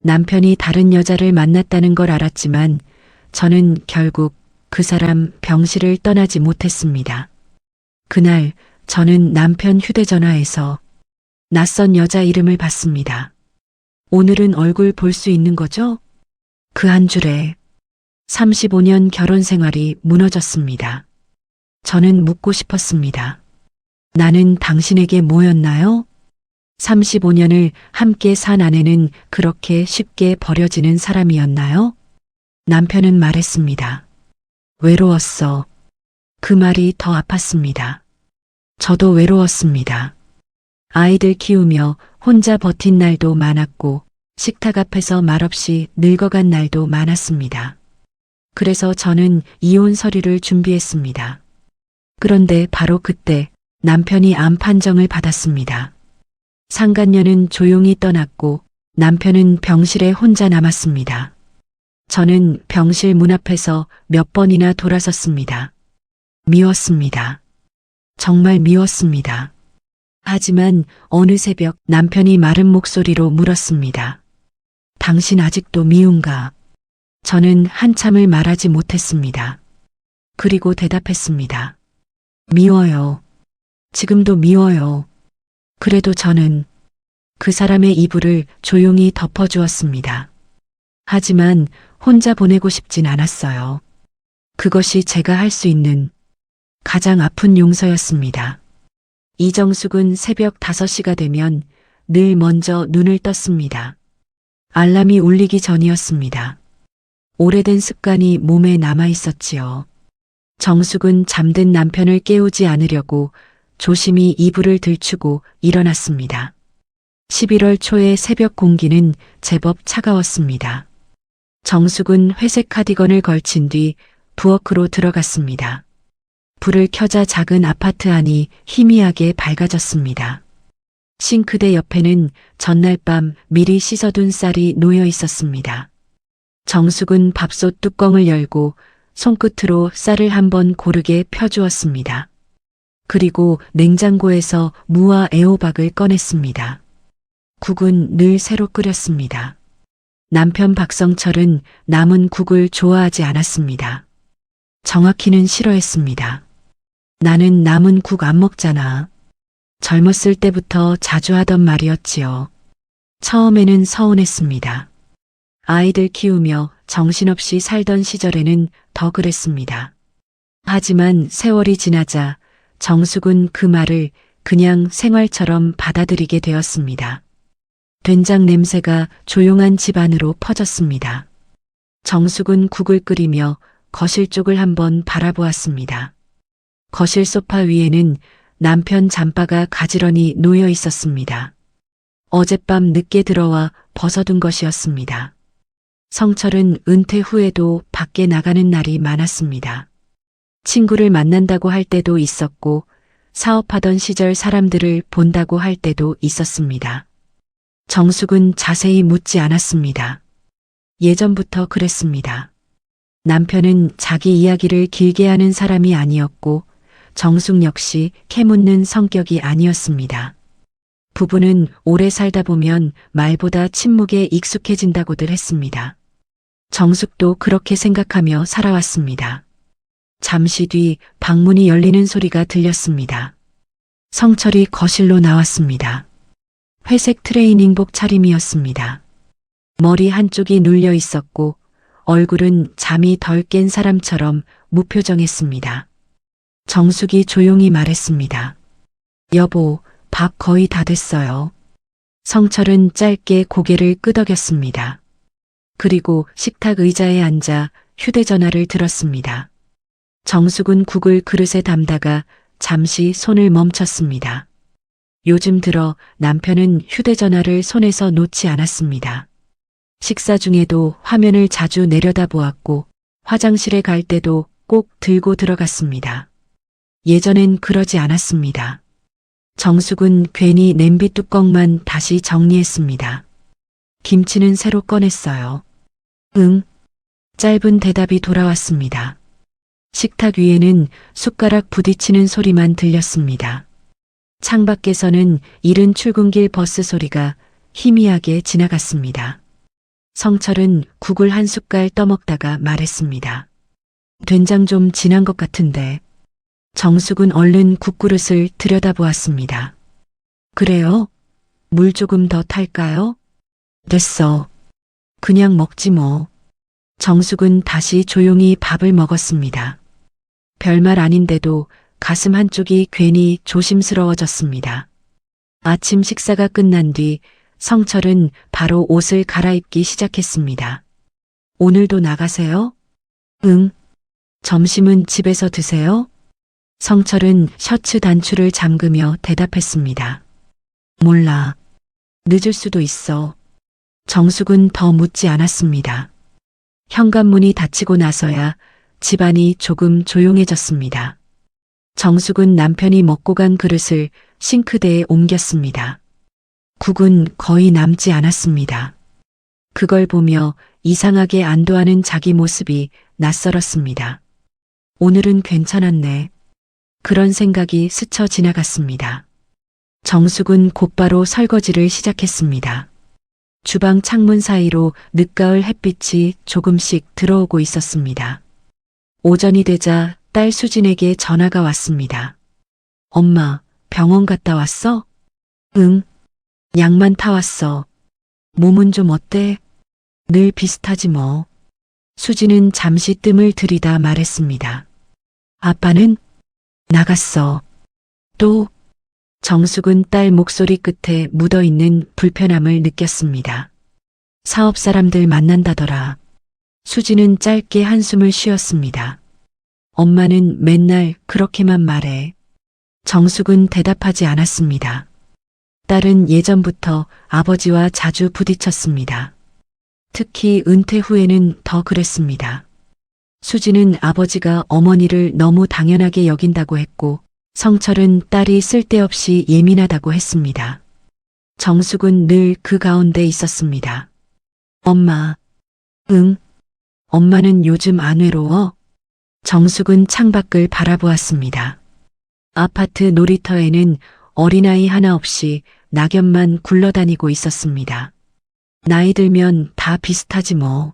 남편이 다른 여자를 만났다는 걸 알았지만 저는 결국 그 사람 병실을 떠나지 못했습니다. 그날 저는 남편 휴대전화에서 낯선 여자 이름을 봤습니다. 오늘은 얼굴 볼 수 있는 거죠? 그 한 줄에 35년 결혼 생활이 무너졌습니다. 저는 묻고 싶었습니다. 나는 당신에게 뭐였나요? 35년을 함께 산 아내는 그렇게 쉽게 버려지는 사람이었나요? 남편은 말했습니다. 외로웠어. 그 말이 더 아팠습니다. 저도 외로웠습니다. 아이들 키우며 혼자 버틴 날도 많았고 식탁 앞에서 말없이 늙어간 날도 많았습니다. 그래서 저는 이혼 서류를 준비했습니다. 그런데 바로 그때 남편이 암 판정을 받았습니다. 상간녀는 조용히 떠났고 남편은 병실에 혼자 남았습니다. 저는 병실 문 앞에서 몇 번이나 돌아섰습니다. 미웠습니다. 정말 미웠습니다. 하지만 어느 새벽 남편이 마른 목소리로 물었습니다. 당신 아직도 미운가? 저는 한참을 말하지 못했습니다. 그리고 대답했습니다. 미워요. 지금도 미워요. 그래도 저는 그 사람의 이불을 조용히 덮어주었습니다. 하지만 혼자 보내고 싶진 않았어요. 그것이 제가 할 수 있는 가장 아픈 용서였습니다. 이정숙은 새벽 5시가 되면 늘 먼저 눈을 떴습니다. 알람이 울리기 전이었습니다. 오래된 습관이 몸에 남아 있었지요. 정숙은 잠든 남편을 깨우지 않으려고 조심히 이불을 들추고 일어났습니다. 11월 초의 새벽 공기는 제법 차가웠습니다. 정숙은 회색 카디건을 걸친 뒤 부엌으로 들어갔습니다. 불을 켜자 작은 아파트 안이 희미하게 밝아졌습니다. 싱크대 옆에는 전날 밤 미리 씻어둔 쌀이 놓여 있었습니다. 정숙은 밥솥 뚜껑을 열고 손끝으로 쌀을 한번 고르게 펴주었습니다. 그리고 냉장고에서 무와 애호박을 꺼냈습니다. 국은 늘 새로 끓였습니다. 남편 박성철은 남은 국을 좋아하지 않았습니다. 정확히는 싫어했습니다. 나는 남은 국 안 먹잖아. 젊었을 때부터 자주 하던 말이었지요. 처음에는 서운했습니다. 아이들 키우며 정신없이 살던 시절에는 더 그랬습니다. 하지만 세월이 지나자 정숙은 그 말을 그냥 생활처럼 받아들이게 되었습니다. 된장 냄새가 조용한 집 안으로 퍼졌습니다. 정숙은 국을 끓이며 거실 쪽을 한번 바라보았습니다. 거실 소파 위에는 남편 잠바가 가지런히 놓여 있었습니다. 어젯밤 늦게 들어와 벗어둔 것이었습니다. 성철은 은퇴 후에도 밖에 나가는 날이 많았습니다. 친구를 만난다고 할 때도 있었고 사업하던 시절 사람들을 본다고 할 때도 있었습니다. 정숙은 자세히 묻지 않았습니다. 예전부터 그랬습니다. 남편은 자기 이야기를 길게 하는 사람이 아니었고 정숙 역시 캐묻는 성격이 아니었습니다. 부부는 오래 살다 보면 말보다 침묵에 익숙해진다고들 했습니다. 정숙도 그렇게 생각하며 살아왔습니다. 잠시 뒤 방문이 열리는 소리가 들렸습니다. 성철이 거실로 나왔습니다. 회색 트레이닝복 차림이었습니다. 머리 한쪽이 눌려 있었고 얼굴은 잠이 덜 깬 사람처럼 무표정했습니다. 정숙이 조용히 말했습니다. 여보, 밥 거의 다 됐어요. 성철은 짧게 고개를 끄덕였습니다. 그리고 식탁 의자에 앉아 휴대전화를 들었습니다. 정숙은 국을 그릇에 담다가 잠시 손을 멈췄습니다. 요즘 들어 남편은 휴대전화를 손에서 놓지 않았습니다. 식사 중에도 화면을 자주 내려다보았고 화장실에 갈 때도 꼭 들고 들어갔습니다. 예전엔 그러지 않았습니다. 정숙은 괜히 냄비 뚜껑만 다시 정리했습니다. 김치는 새로 꺼냈어요. 응. 짧은 대답이 돌아왔습니다. 식탁 위에는 숟가락 부딪히는 소리만 들렸습니다. 창밖에서는 이른 출근길 버스 소리가 희미하게 지나갔습니다. 성철은 국을 한 숟갈 떠먹다가 말했습니다. 된장 좀 진한 것 같은데. 정숙은 얼른 국그릇을 들여다보았습니다. 그래요? 물 조금 더 탈까요? 됐어. 그냥 먹지 뭐. 정숙은 다시 조용히 밥을 먹었습니다. 별말 아닌데도 가슴 한쪽이 괜히 조심스러워졌습니다. 아침 식사가 끝난 뒤 성철은 바로 옷을 갈아입기 시작했습니다. 오늘도 나가세요? 응. 점심은 집에서 드세요? 성철은 셔츠 단추를 잠그며 대답했습니다. 몰라. 늦을 수도 있어. 정숙은 더 묻지 않았습니다. 현관문이 닫히고 나서야 집안이 조금 조용해졌습니다. 정숙은 남편이 먹고 간 그릇을 싱크대에 옮겼습니다. 국은 거의 남지 않았습니다. 그걸 보며 이상하게 안도하는 자기 모습이 낯설었습니다. 오늘은 괜찮았네. 그런 생각이 스쳐 지나갔습니다. 정숙은 곧바로 설거지를 시작했습니다. 주방 창문 사이로 늦가을 햇빛이 조금씩 들어오고 있었습니다. 오전이 되자 딸 수진에게 전화가 왔습니다. 엄마, 병원 갔다 왔어? 응. 약만 타왔어. 몸은 좀 어때? 늘 비슷하지 뭐. 수진은 잠시 뜸을 들이다 말했습니다. 아빠는? 나갔어. 또? 정숙은 딸 목소리 끝에 묻어있는 불편함을 느꼈습니다. 사업 사람들 만난다더라. 수진은 짧게 한숨을 쉬었습니다. 엄마는 맨날 그렇게만 말해. 정숙은 대답하지 않았습니다. 딸은 예전부터 아버지와 자주 부딪혔습니다. 특히 은퇴 후에는 더 그랬습니다. 수지는 아버지가 어머니를 너무 당연하게 여긴다고 했고, 성철은 딸이 쓸데없이 예민하다고 했습니다. 정숙은 늘 그 가운데 있었습니다. 엄마. 응. 엄마는 요즘 안 외로워? 정숙은 창밖을 바라보았습니다. 아파트 놀이터에는 어린아이 하나 없이 낙엽만 굴러다니고 있었습니다. 나이 들면 다 비슷하지 뭐.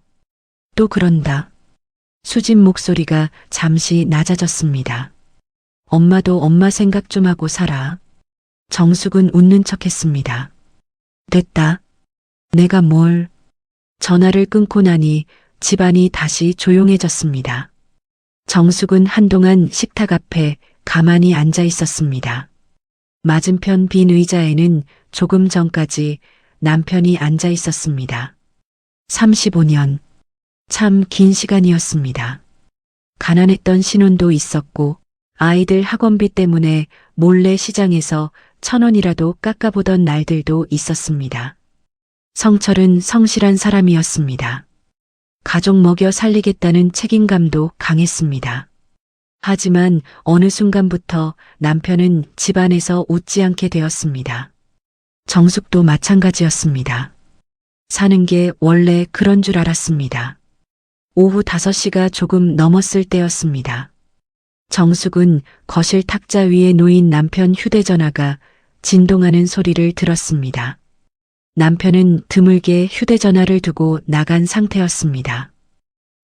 또 그런다. 수진 목소리가 잠시 낮아졌습니다. 엄마도 엄마 생각 좀 하고 살아. 정숙은 웃는 척했습니다. 됐다. 내가 뭘. 전화를 끊고 나니 집안이 다시 조용해졌습니다. 정숙은 한동안 식탁 앞에 가만히 앉아 있었습니다. 맞은편 빈 의자에는 조금 전까지 남편이 앉아 있었습니다. 35년. 참 긴 시간이었습니다. 가난했던 신혼도 있었고 아이들 학원비 때문에 몰래 시장에서 1,000원이라도 깎아보던 날들도 있었습니다. 성철은 성실한 사람이었습니다. 가족 먹여 살리겠다는 책임감도 강했습니다. 하지만 어느 순간부터 남편은 집안에서 웃지 않게 되었습니다. 정숙도 마찬가지였습니다. 사는 게 원래 그런 줄 알았습니다. 오후 5시가 조금 넘었을 때였습니다. 정숙은 거실 탁자 위에 놓인 남편 휴대전화가 진동하는 소리를 들었습니다. 남편은 드물게 휴대전화를 두고 나간 상태였습니다.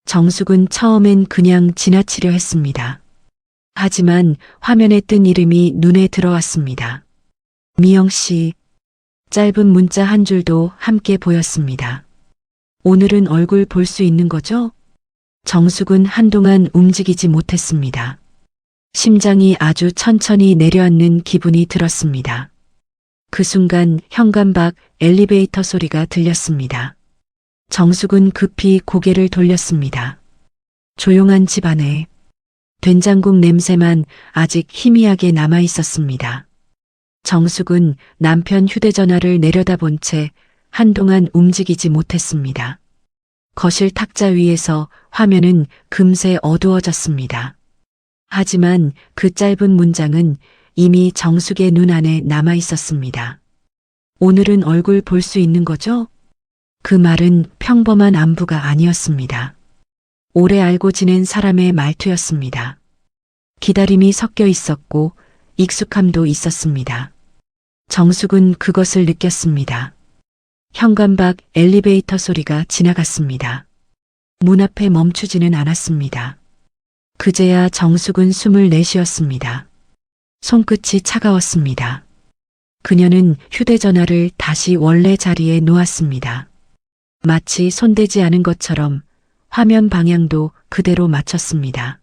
정숙은 처음엔 그냥 지나치려 했습니다. 하지만 화면에 뜬 이름이 눈에 들어왔습니다. 미영 씨. 짧은 문자 한 줄도 함께 보였습니다. 오늘은 얼굴 볼 수 있는 거죠? 정숙은 한동안 움직이지 못했습니다. 심장이 아주 천천히 내려앉는 기분이 들었습니다. 그 순간 현관 밖 엘리베이터 소리가 들렸습니다. 정숙은 급히 고개를 돌렸습니다. 조용한 집 안에 된장국 냄새만 아직 희미하게 남아 있었습니다. 정숙은 남편 휴대전화를 내려다본 채 한동안 움직이지 못했습니다. 거실 탁자 위에서 화면은 금세 어두워졌습니다. 하지만 그 짧은 문장은 이미 정숙의 눈 안에 남아 있었습니다. 오늘은 얼굴 볼 수 있는 거죠? 그 말은 평범한 안부가 아니었습니다. 오래 알고 지낸 사람의 말투였습니다. 기다림이 섞여 있었고 익숙함도 있었습니다. 정숙은 그것을 느꼈습니다. 현관 밖 엘리베이터 소리가 지나갔습니다. 문 앞에 멈추지는 않았습니다. 그제야 정숙은 숨을 내쉬었습니다. 손끝이 차가웠습니다. 그녀는 휴대전화를 다시 원래 자리에 놓았습니다. 마치 손대지 않은 것처럼 화면 방향도 그대로 맞췄습니다.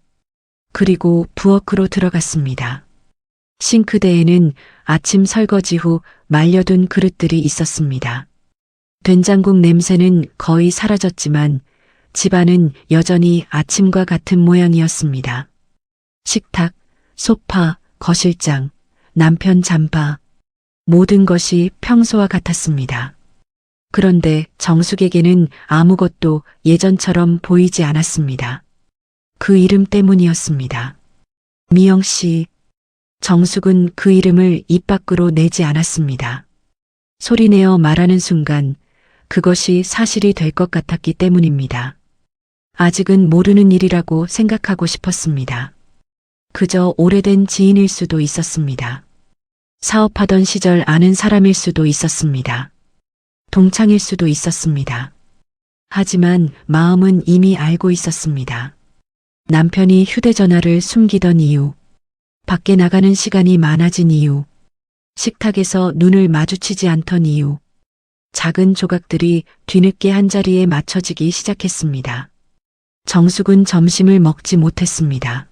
그리고 부엌으로 들어갔습니다. 싱크대에는 아침 설거지 후 말려둔 그릇들이 있었습니다. 된장국 냄새는 거의 사라졌지만 집안은 여전히 아침과 같은 모양이었습니다. 식탁, 소파, 거실장, 남편 잠바, 모든 것이 평소와 같았습니다. 그런데 정숙에게는 아무것도 예전처럼 보이지 않았습니다. 그 이름 때문이었습니다. 미영 씨. 정숙은 그 이름을 입 밖으로 내지 않았습니다. 소리내어 말하는 순간 그것이 사실이 될 것 같았기 때문입니다. 아직은 모르는 일이라고 생각하고 싶었습니다. 그저 오래된 지인일 수도 있었습니다. 사업하던 시절 아는 사람일 수도 있었습니다. 동창일 수도 있었습니다. 하지만 마음은 이미 알고 있었습니다. 남편이 휴대전화를 숨기던 이유, 밖에 나가는 시간이 많아진 이유, 식탁에서 눈을 마주치지 않던 이유, 작은 조각들이 뒤늦게 한자리에 맞춰지기 시작했습니다. 정숙은 점심을 먹지 못했습니다.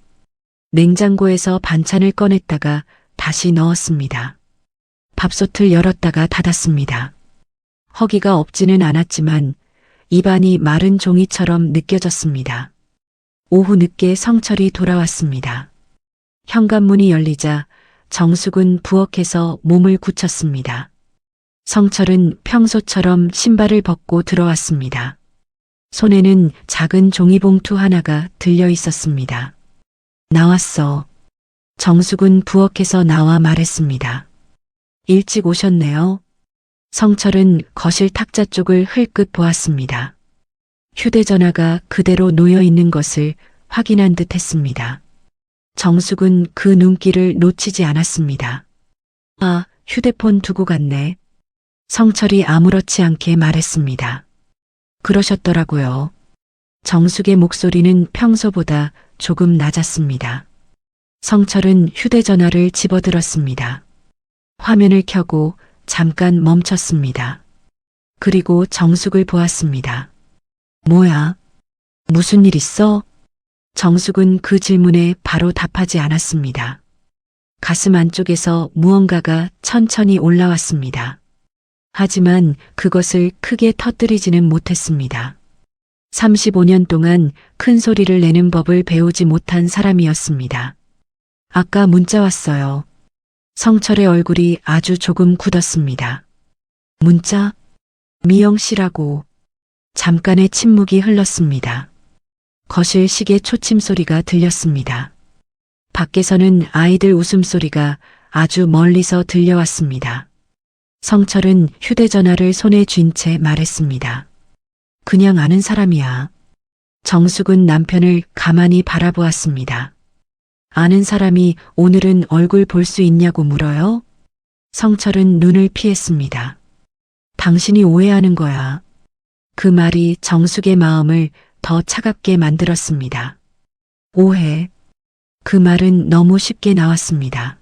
냉장고에서 반찬을 꺼냈다가 다시 넣었습니다. 밥솥을 열었다가 닫았습니다. 허기가 없지는 않았지만 입안이 마른 종이처럼 느껴졌습니다. 오후 늦게 성철이 돌아왔습니다. 현관문이 열리자 정숙은 부엌에서 몸을 굳혔습니다. 성철은 평소처럼 신발을 벗고 들어왔습니다. 손에는 작은 종이봉투 하나가 들려 있었습니다. 나왔어. 정숙은 부엌에서 나와 말했습니다. 일찍 오셨네요. 성철은 거실 탁자 쪽을 흘끗 보았습니다. 휴대전화가 그대로 놓여 있는 것을 확인한 듯 했습니다. 정숙은 그 눈길을 놓치지 않았습니다. 아, 휴대폰 두고 갔네. 성철이 아무렇지 않게 말했습니다. 그러셨더라고요. 정숙의 목소리는 평소보다 조금 낮았습니다. 성철은 휴대전화를 집어들었습니다. 화면을 켜고 잠깐 멈췄습니다. 그리고 정숙을 보았습니다. 뭐야? 무슨 일 있어? 정숙은 그 질문에 바로 답하지 않았습니다. 가슴 안쪽에서 무언가가 천천히 올라왔습니다. 하지만 그것을 크게 터뜨리지는 못했습니다. 35년 동안 큰 소리를 내는 법을 배우지 못한 사람이었습니다. 아까 문자 왔어요. 성철의 얼굴이 아주 조금 굳었습니다. 문자? 미영 씨라고. 잠깐의 침묵이 흘렀습니다. 거실 시계 초침 소리가 들렸습니다. 밖에서는 아이들 웃음소리가 아주 멀리서 들려왔습니다. 성철은 휴대전화를 손에 쥔 채 말했습니다. 그냥 아는 사람이야. 정숙은 남편을 가만히 바라보았습니다. 아는 사람이 오늘은 얼굴 볼 수 있냐고 물어요? 성철은 눈을 피했습니다. 당신이 오해하는 거야. 그 말이 정숙의 마음을 더 차갑게 만들었습니다. 오해. 그 말은 너무 쉽게 나왔습니다.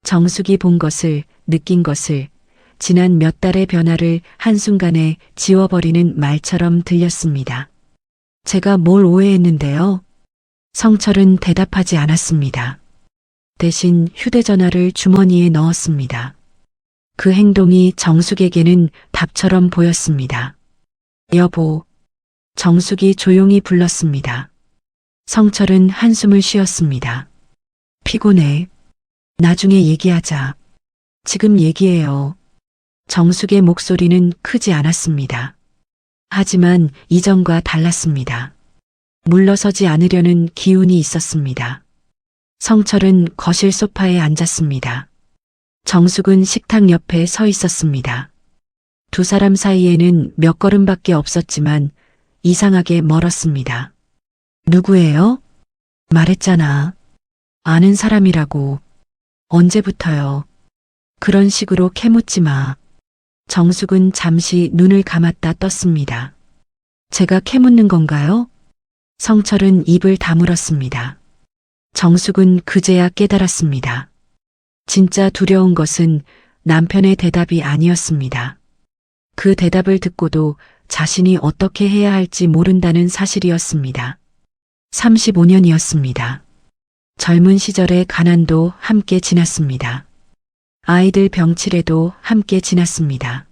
정숙이 본 것을, 느낀 것을, 지난 몇 달의 변화를 한순간에 지워버리는 말처럼 들렸습니다. 제가 뭘 오해했는데요? 성철은 대답하지 않았습니다. 대신 휴대전화를 주머니에 넣었습니다. 그 행동이 정숙에게는 답처럼 보였습니다. 여보. 정숙이 조용히 불렀습니다. 성철은 한숨을 쉬었습니다. 피곤해. 나중에 얘기하자. 지금 얘기해요. 정숙의 목소리는 크지 않았습니다. 하지만 이전과 달랐습니다. 물러서지 않으려는 기운이 있었습니다. 성철은 거실 소파에 앉았습니다. 정숙은 식탁 옆에 서 있었습니다. 두 사람 사이에는 몇 걸음밖에 없었지만 이상하게 멀었습니다. 누구예요? 말했잖아. 아는 사람이라고. 언제부터요? 그런 식으로 캐묻지 마. 정숙은 잠시 눈을 감았다 떴습니다. 제가 캐묻는 건가요? 성철은 입을 다물었습니다. 정숙은 그제야 깨달았습니다. 진짜 두려운 것은 남편의 대답이 아니었습니다. 그 대답을 듣고도 자신이 어떻게 해야 할지 모른다는 사실이었습니다. 35년이었습니다. 젊은 시절의 가난도 함께 지났습니다. 아이들 병치레도 함께 지났습니다.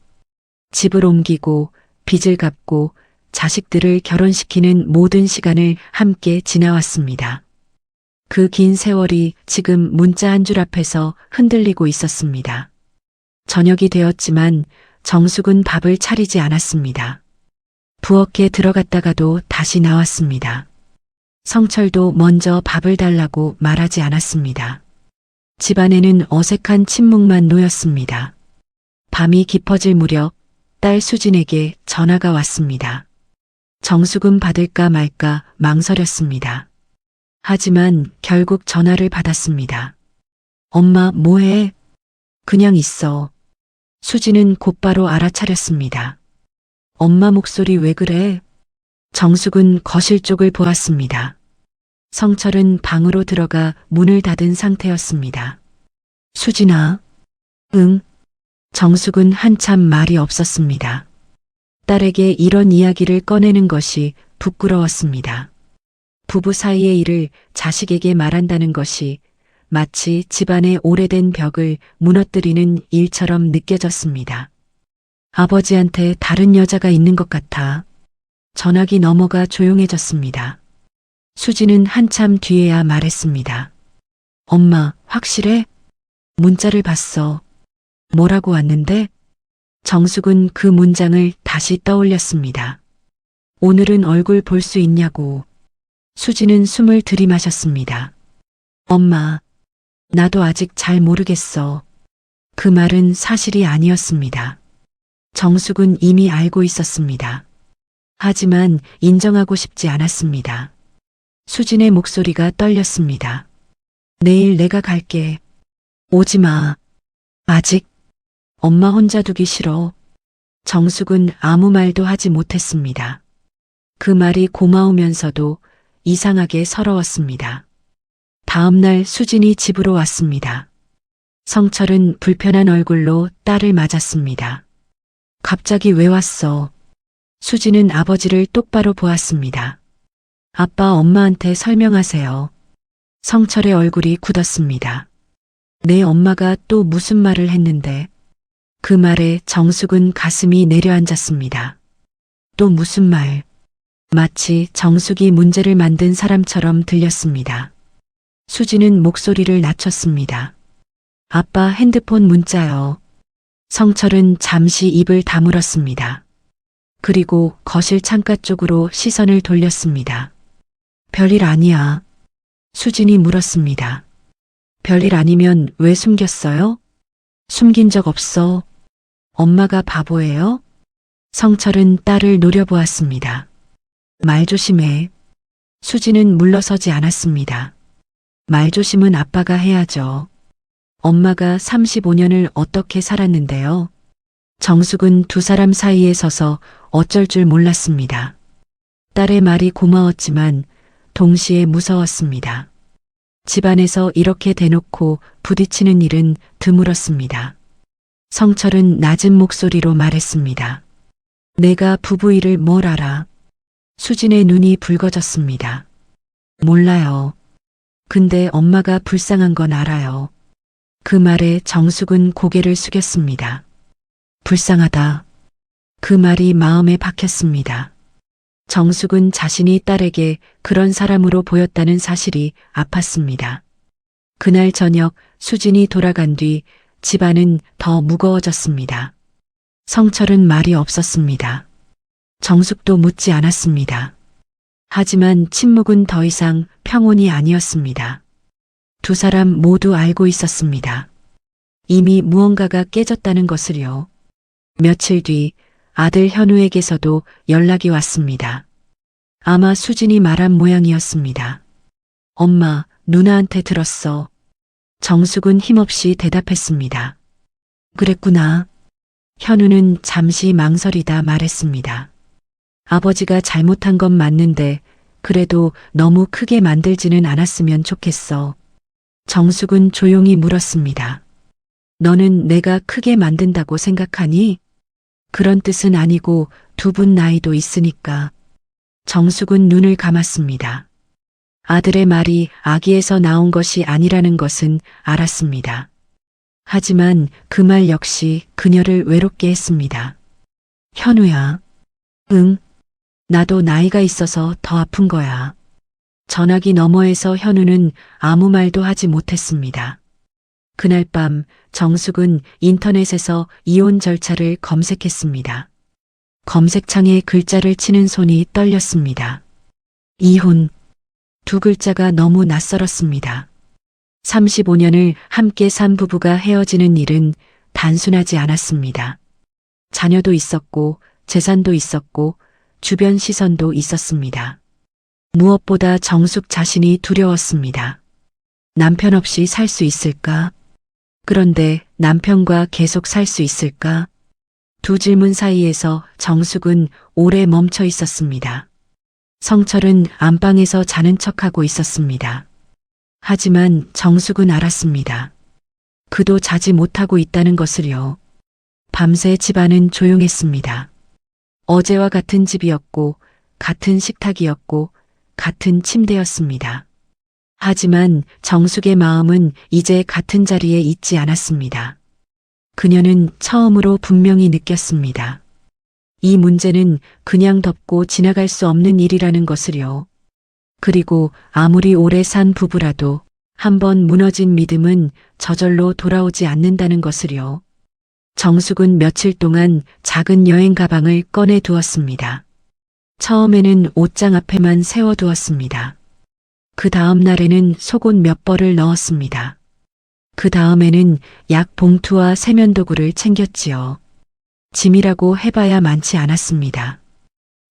집을 옮기고 빚을 갚고 자식들을 결혼시키는 모든 시간을 함께 지나왔습니다. 그 긴 세월이 지금 문자 한 줄 앞에서 흔들리고 있었습니다. 저녁이 되었지만 정숙은 밥을 차리지 않았습니다. 부엌에 들어갔다가도 다시 나왔습니다. 성철도 먼저 밥을 달라고 말하지 않았습니다. 집안에는 어색한 침묵만 놓였습니다. 밤이 깊어질 무렵 딸 수진에게 전화가 왔습니다. 정숙은 받을까 말까 망설였습니다. 하지만 결국 전화를 받았습니다. 엄마, 뭐해? 그냥 있어. 수진은 곧바로 알아차렸습니다. 엄마 목소리 왜 그래? 정숙은 거실 쪽을 보았습니다. 성철은 방으로 들어가 문을 닫은 상태였습니다. 수진아. 응. 정숙은 한참 말이 없었습니다. 딸에게 이런 이야기를 꺼내는 것이 부끄러웠습니다. 부부 사이의 일을 자식에게 말한다는 것이 마치 집안의 오래된 벽을 무너뜨리는 일처럼 느껴졌습니다. 아버지한테 다른 여자가 있는 것 같아. 전화기 넘어가 조용해졌습니다. 수지는 한참 뒤에야 말했습니다. 엄마, 확실해? 문자를 봤어. 뭐라고 왔는데? 정숙은 그 문장을 다시 떠올렸습니다. 오늘은 얼굴 볼 수 있냐고. 수지는 숨을 들이마셨습니다. 엄마, 나도 아직 잘 모르겠어. 그 말은 사실이 아니었습니다. 정숙은 이미 알고 있었습니다. 하지만 인정하고 싶지 않았습니다. 수진의 목소리가 떨렸습니다. 내일 내가 갈게. 오지 마. 아직. 엄마 혼자 두기 싫어. 정숙은 아무 말도 하지 못했습니다. 그 말이 고마우면서도 이상하게 서러웠습니다. 다음 날 수진이 집으로 왔습니다. 성철은 불편한 얼굴로 딸을 맞았습니다. 갑자기 왜 왔어? 수진은 아버지를 똑바로 보았습니다. 아빠, 엄마한테 설명하세요. 성철의 얼굴이 굳었습니다. 내 엄마가 또 무슨 말을 했는데? 그 말에 정숙은 가슴이 내려앉았습니다. 또 무슨 말? 마치 정숙이 문제를 만든 사람처럼 들렸습니다. 수지는 목소리를 낮췄습니다. 아빠 핸드폰 문자요. 성철은 잠시 입을 다물었습니다. 그리고 거실 창가 쪽으로 시선을 돌렸습니다. 별일 아니야. 수진이 물었습니다. 별일 아니면 왜 숨겼어요? 숨긴 적 없어. 엄마가 바보예요? 성철은 딸을 노려보았습니다. 말 조심해. 수지는 물러서지 않았습니다. 말 조심은 아빠가 해야죠. 엄마가 35년을 어떻게 살았는데요. 정숙은 두 사람 사이에 서서 어쩔 줄 몰랐습니다. 딸의 말이 고마웠지만 동시에 무서웠습니다. 집안에서 이렇게 대놓고 부딪히는 일은 드물었습니다. 성철은 낮은 목소리로 말했습니다. 내가 부부 일을 뭘 알아? 수진의 눈이 붉어졌습니다. 몰라요. 근데 엄마가 불쌍한 건 알아요. 그 말에 정숙은 고개를 숙였습니다. 불쌍하다. 그 말이 마음에 박혔습니다. 정숙은 자신이 딸에게 그런 사람으로 보였다는 사실이 아팠습니다. 그날 저녁 수진이 돌아간 뒤 집안은 더 무거워졌습니다. 성철은 말이 없었습니다. 정숙도 묻지 않았습니다. 하지만 침묵은 더 이상 평온이 아니었습니다. 두 사람 모두 알고 있었습니다. 이미 무언가가 깨졌다는 것을요. 며칠 뒤 아들 현우에게서도 연락이 왔습니다. 아마 수진이 말한 모양이었습니다. 엄마, 누나한테 들었어. 정숙은 힘없이 대답했습니다. 그랬구나. 현우는 잠시 망설이다 말했습니다. 아버지가 잘못한 건 맞는데 그래도 너무 크게 만들지는 않았으면 좋겠어. 정숙은 조용히 물었습니다. 너는 내가 크게 만든다고 생각하니? 그런 뜻은 아니고 두 분 나이도 있으니까. 정숙은 눈을 감았습니다. 아들의 말이 아기에서 나온 것이 아니라는 것은 알았습니다. 하지만 그 말 역시 그녀를 외롭게 했습니다. 현우야. 응. 나도 나이가 있어서 더 아픈 거야. 전화기 너머에서 현우는 아무 말도 하지 못했습니다. 그날 밤 정숙은 인터넷에서 이혼 절차를 검색했습니다. 검색창에 글자를 치는 손이 떨렸습니다. 이혼. 두 글자가 너무 낯설었습니다. 35년을 함께 산 부부가 헤어지는 일은 단순하지 않았습니다. 자녀도 있었고 재산도 있었고 주변 시선도 있었습니다. 무엇보다 정숙 자신이 두려웠습니다. 남편 없이 살 수 있을까? 그런데 남편과 계속 살 수 있을까? 두 질문 사이에서 정숙은 오래 멈춰 있었습니다. 성철은 안방에서 자는 척하고 있었습니다. 하지만 정숙은 알았습니다. 그도 자지 못하고 있다는 것을요. 밤새 집안은 조용했습니다. 어제와 같은 집이었고 같은 식탁이었고 같은 침대였습니다. 하지만 정숙의 마음은 이제 같은 자리에 있지 않았습니다. 그녀는 처음으로 분명히 느꼈습니다. 이 문제는 그냥 덮고 지나갈 수 없는 일이라는 것을요. 그리고 아무리 오래 산 부부라도 한번 무너진 믿음은 저절로 돌아오지 않는다는 것을요. 정숙은 며칠 동안 작은 여행 가방을 꺼내 두었습니다. 처음에는 옷장 앞에만 세워두었습니다. 그 다음 날에는 속옷 몇 벌을 넣었습니다. 그 다음에는 약 봉투와 세면도구를 챙겼지요. 짐이라고 해봐야 많지 않았습니다.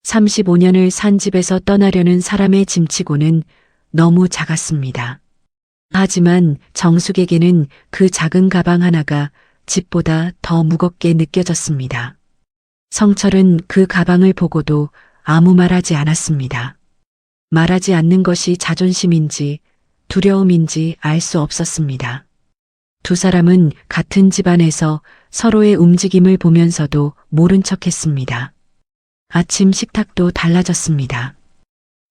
35년을 산 집에서 떠나려는 사람의 짐치고는 너무 작았습니다. 하지만 정숙에게는 그 작은 가방 하나가 집보다 더 무겁게 느껴졌습니다. 성철은 그 가방을 보고도 아무 말하지 않았습니다. 말하지 않는 것이 자존심인지 두려움인지 알 수 없었습니다. 두 사람은 같은 집안에서 서로의 움직임을 보면서도 모른 척했습니다. 아침 식탁도 달라졌습니다.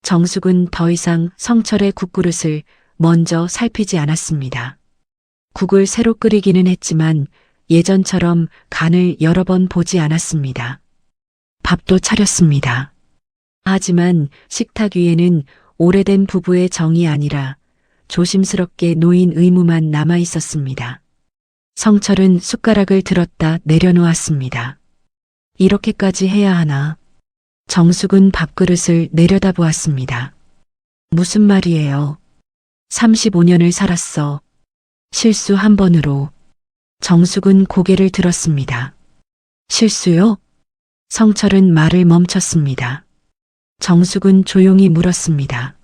정숙은 더 이상 성철의 국그릇을 먼저 살피지 않았습니다. 국을 새로 끓이기는 했지만 예전처럼 간을 여러 번 보지 않았습니다. 밥도 차렸습니다. 하지만 식탁 위에는 오래된 부부의 정이 아니라 조심스럽게 놓인 의무만 남아 있었습니다. 성철은 숟가락을 들었다 내려놓았습니다. 이렇게까지 해야 하나? 정숙은 밥그릇을 내려다보았습니다. 무슨 말이에요? 35년을 살았어. 실수 한 번으로. 정숙은 고개를 들었습니다. 실수요? 성철은 말을 멈췄습니다. 정숙은 조용히 물었습니다.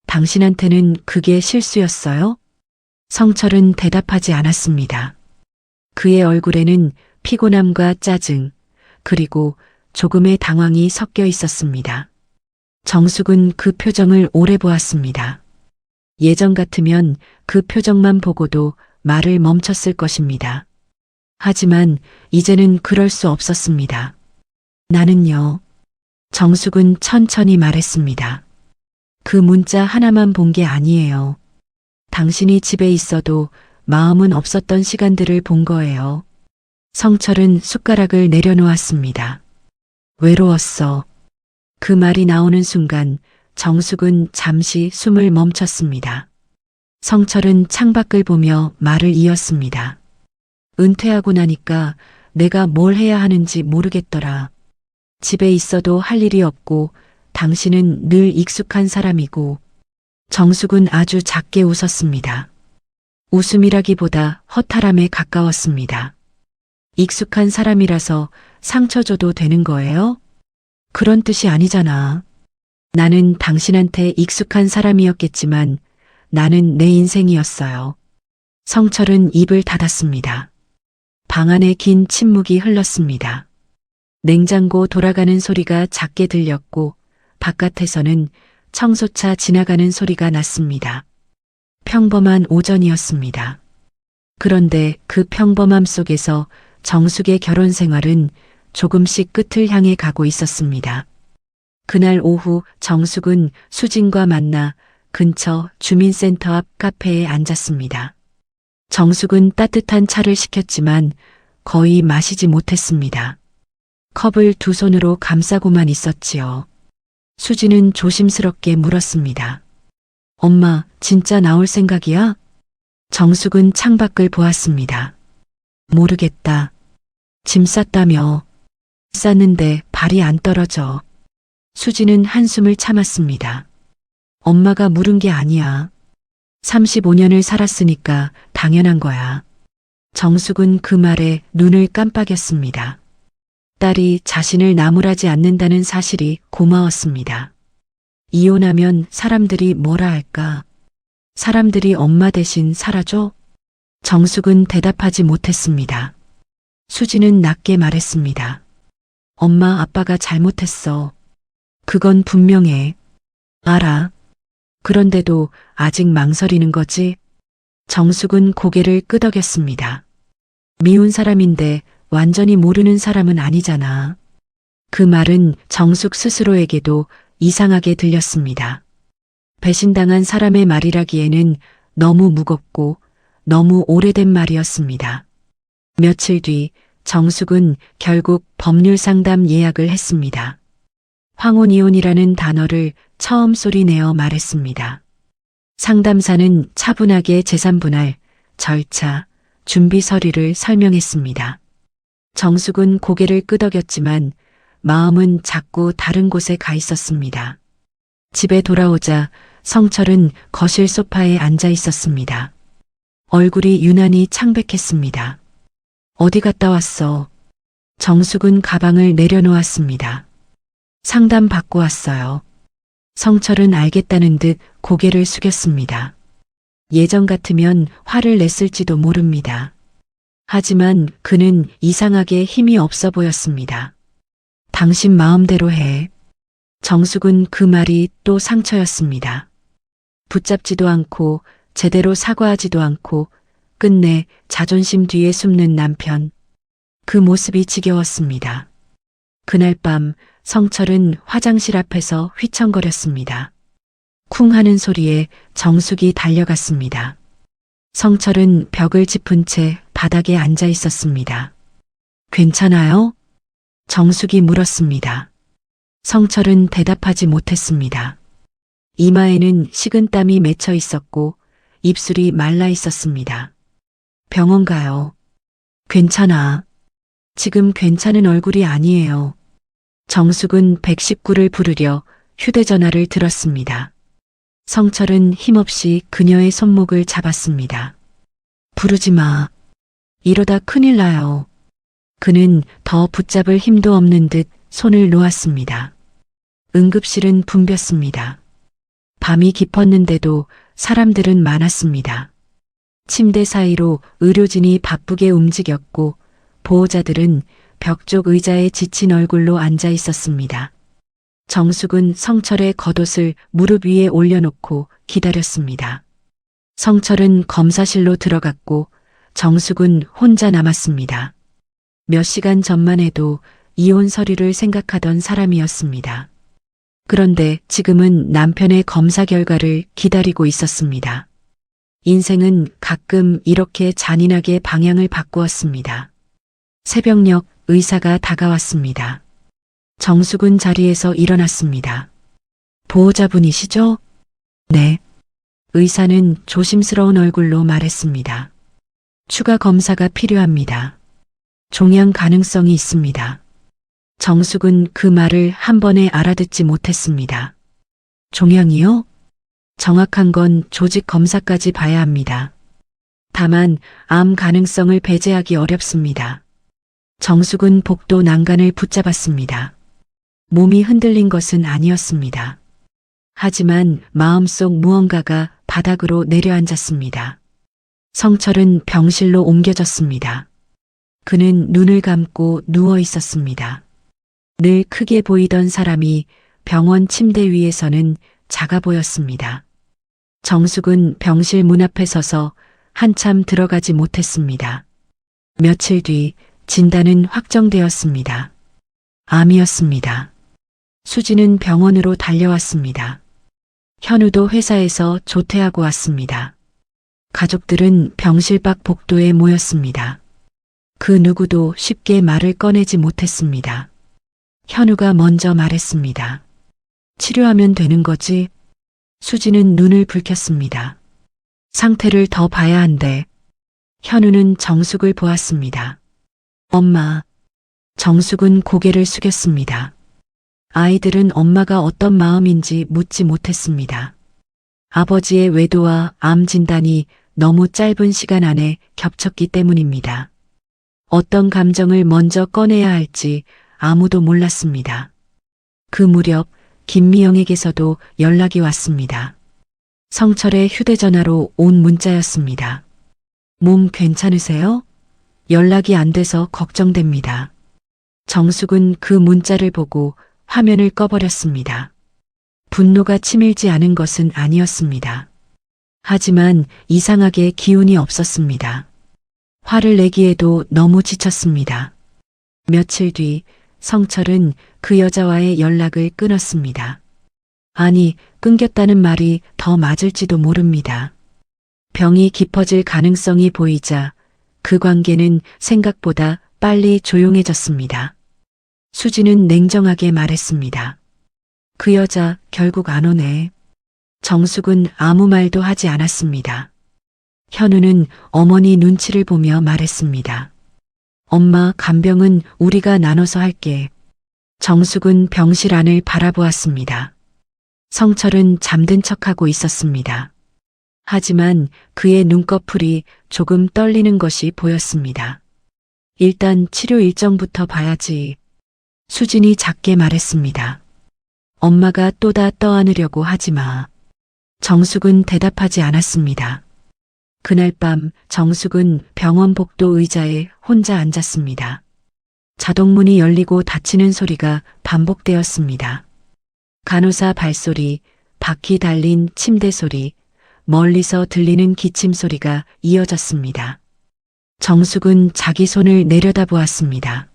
당신한테는 그게 실수였어요? 성철은 대답하지 않았습니다. 그의 얼굴에는 피곤함과 짜증, 그리고 조금의 당황이 섞여 있었습니다. 정숙은 그 표정을 오래 보았습니다. 예전 같으면 그 표정만 보고도 말을 멈췄을 것입니다. 하지만 이제는 그럴 수 없었습니다. 나는요. 정숙은 천천히 말했습니다. 그 문자 하나만 본 게 아니에요. 당신이 집에 있어도 마음은 없었던 시간들을 본 거예요. 성철은 숟가락을 내려놓았습니다. 외로웠어. 그 말이 나오는 순간 정숙은 잠시 숨을 멈췄습니다. 성철은 창밖을 보며 말을 이었습니다. 은퇴하고 나니까 내가 뭘 해야 하는지 모르겠더라. 집에 있어도 할 일이 없고 당신은 늘 익숙한 사람이고. 정숙은 아주 작게 웃었습니다. 웃음이라기보다 허탈함에 가까웠습니다. 익숙한 사람이라서 상처 줘도 되는 거예요? 그런 뜻이 아니잖아. 나는 당신한테 익숙한 사람이었겠지만 나는 내 인생이었어요. 성철은 입을 닫았습니다. 방 안에 긴 침묵이 흘렀습니다. 냉장고 돌아가는 소리가 작게 들렸고 바깥에서는 청소차 지나가는 소리가 났습니다. 평범한 오전이었습니다. 그런데 그 평범함 속에서 정숙의 결혼 생활은 조금씩 끝을 향해 가고 있었습니다. 그날 오후 정숙은 수진과 만나 근처 주민센터 앞 카페에 앉았습니다. 정숙은 따뜻한 차를 시켰지만 거의 마시지 못했습니다. 컵을 두 손으로 감싸고만 있었지요. 수진은 조심스럽게 물었습니다. 엄마, 진짜 나올 생각이야? 정숙은 창밖을 보았습니다. 모르겠다. 짐 쌌다며. 쌌는데 발이 안 떨어져. 수진은 한숨을 참았습니다. 엄마가 물은 게 아니야. 35년을 살았으니까 당연한 거야. 정숙은 그 말에 눈을 깜빡였습니다. 딸이 자신을 나무라지 않는다는 사실이 고마웠습니다. 이혼하면 사람들이 뭐라 할까? 사람들이 엄마 대신 살아줘? 정숙은 대답하지 못했습니다. 수진은 낮게 말했습니다. 엄마, 아빠가 잘못했어. 그건 분명해. 알아. 그런데도 아직 망설이는 거지? 정숙은 고개를 끄덕였습니다. 미운 사람인데 완전히 모르는 사람은 아니잖아. 그 말은 정숙 스스로에게도 이상하게 들렸습니다. 배신당한 사람의 말이라기에는 너무 무겁고 너무 오래된 말이었습니다. 며칠 뒤 정숙은 결국 법률 상담 예약을 했습니다. 황혼이혼이라는 단어를 처음 소리내어 말했습니다. 상담사는 차분하게 재산분할, 절차, 준비 서류를 설명했습니다. 정숙은 고개를 끄덕였지만 마음은 자꾸 다른 곳에 가 있었습니다. 집에 돌아오자 성철은 거실 소파에 앉아 있었습니다. 얼굴이 유난히 창백했습니다. 어디 갔다 왔어? 정숙은 가방을 내려놓았습니다. 상담 받고 왔어요. 성철은 알겠다는 듯 고개를 숙였습니다. 예전 같으면 화를 냈을지도 모릅니다. 하지만 그는 이상하게 힘이 없어 보였습니다. 당신 마음대로 해. 정숙은 그 말이 또 상처였습니다. 붙잡지도 않고 제대로 사과하지도 않고 끝내 자존심 뒤에 숨는 남편. 그 모습이 지겨웠습니다. 그날 밤 성철은 화장실 앞에서 휘청거렸습니다. 쿵 하는 소리에 정숙이 달려갔습니다. 성철은 벽을 짚은 채 바닥에 앉아 있었습니다. 괜찮아요? 정숙이 물었습니다. 성철은 대답하지 못했습니다. 이마에는 식은땀이 맺혀 있었고 입술이 말라 있었습니다. 병원 가요. 괜찮아. 지금 괜찮은 얼굴이 아니에요. 정숙은 119를 부르려 휴대전화를 들었습니다. 성철은 힘없이 그녀의 손목을 잡았습니다. 부르지 마. 이러다 큰일 나요. 그는 더 붙잡을 힘도 없는 듯 손을 놓았습니다. 응급실은 붐볐습니다. 밤이 깊었는데도 사람들은 많았습니다. 침대 사이로 의료진이 바쁘게 움직였고 보호자들은 벽 쪽 의자에 지친 얼굴로 앉아 있었습니다. 정숙은 성철의 겉옷을 무릎 위에 올려놓고 기다렸습니다. 성철은 검사실로 들어갔고 정숙은 혼자 남았습니다. 몇 시간 전만 해도 이혼 서류를 생각하던 사람이었습니다. 그런데 지금은 남편의 검사 결과를 기다리고 있었습니다. 인생은 가끔 이렇게 잔인하게 방향을 바꾸었습니다. 새벽녘 의사가 다가왔습니다. 정숙은 자리에서 일어났습니다. 보호자분이시죠? 네. 의사는 조심스러운 얼굴로 말했습니다. 추가 검사가 필요합니다. 종양 가능성이 있습니다. 정숙은 그 말을 한 번에 알아듣지 못했습니다. 종양이요? 정확한 건 조직 검사까지 봐야 합니다. 다만 암 가능성을 배제하기 어렵습니다. 정숙은 복도 난간을 붙잡았습니다. 몸이 흔들린 것은 아니었습니다. 하지만 마음속 무언가가 바닥으로 내려앉았습니다. 성철은 병실로 옮겨졌습니다. 그는 눈을 감고 누워 있었습니다. 늘 크게 보이던 사람이 병원 침대 위에서는 작아 보였습니다. 정숙은 병실 문 앞에 서서 한참 들어가지 못했습니다. 며칠 뒤 진단은 확정되었습니다. 암이었습니다. 수지는 병원으로 달려왔습니다. 현우도 회사에서 조퇴하고 왔습니다. 가족들은 병실 밖 복도에 모였습니다. 그 누구도 쉽게 말을 꺼내지 못했습니다. 현우가 먼저 말했습니다. 치료하면 되는 거지? 수지는 눈을 붉혔습니다. 상태를 더 봐야 한대. 현우는 정숙을 보았습니다. 엄마. 정숙은 고개를 숙였습니다. 아이들은 엄마가 어떤 마음인지 묻지 못했습니다. 아버지의 외도와 암 진단이 너무 짧은 시간 안에 겹쳤기 때문입니다. 어떤 감정을 먼저 꺼내야 할지 아무도 몰랐습니다. 그 무렵 김미영에게서도 연락이 왔습니다. 성철의 휴대전화로 온 문자였습니다. 몸 괜찮으세요? 연락이 안 돼서 걱정됩니다. 정숙은 그 문자를 보고 화면을 꺼버렸습니다. 분노가 치밀지 않은 것은 아니었습니다. 하지만 이상하게 기운이 없었습니다. 화를 내기에도 너무 지쳤습니다. 며칠 뒤 성철은 그 여자와의 연락을 끊었습니다. 아니, 끊겼다는 말이 더 맞을지도 모릅니다. 병이 깊어질 가능성이 보이자 그 관계는 생각보다 빨리 조용해졌습니다. 수지는 냉정하게 말했습니다. 그 여자 결국 안 오네. 정숙은 아무 말도 하지 않았습니다. 현우는 어머니 눈치를 보며 말했습니다. 엄마, 간병은 우리가 나눠서 할게. 정숙은 병실 안을 바라보았습니다. 성철은 잠든 척하고 있었습니다. 하지만 그의 눈꺼풀이 조금 떨리는 것이 보였습니다. 일단 치료 일정부터 봐야지. 수진이 작게 말했습니다. 엄마가 또 다 떠안으려고 하지 마. 정숙은 대답하지 않았습니다. 그날 밤 정숙은 병원 복도 의자에 혼자 앉았습니다. 자동문이 열리고 닫히는 소리가 반복되었습니다. 간호사 발소리, 바퀴 달린 침대 소리, 멀리서 들리는 기침 소리가 이어졌습니다. 정숙은 자기 손을 내려다보았습니다.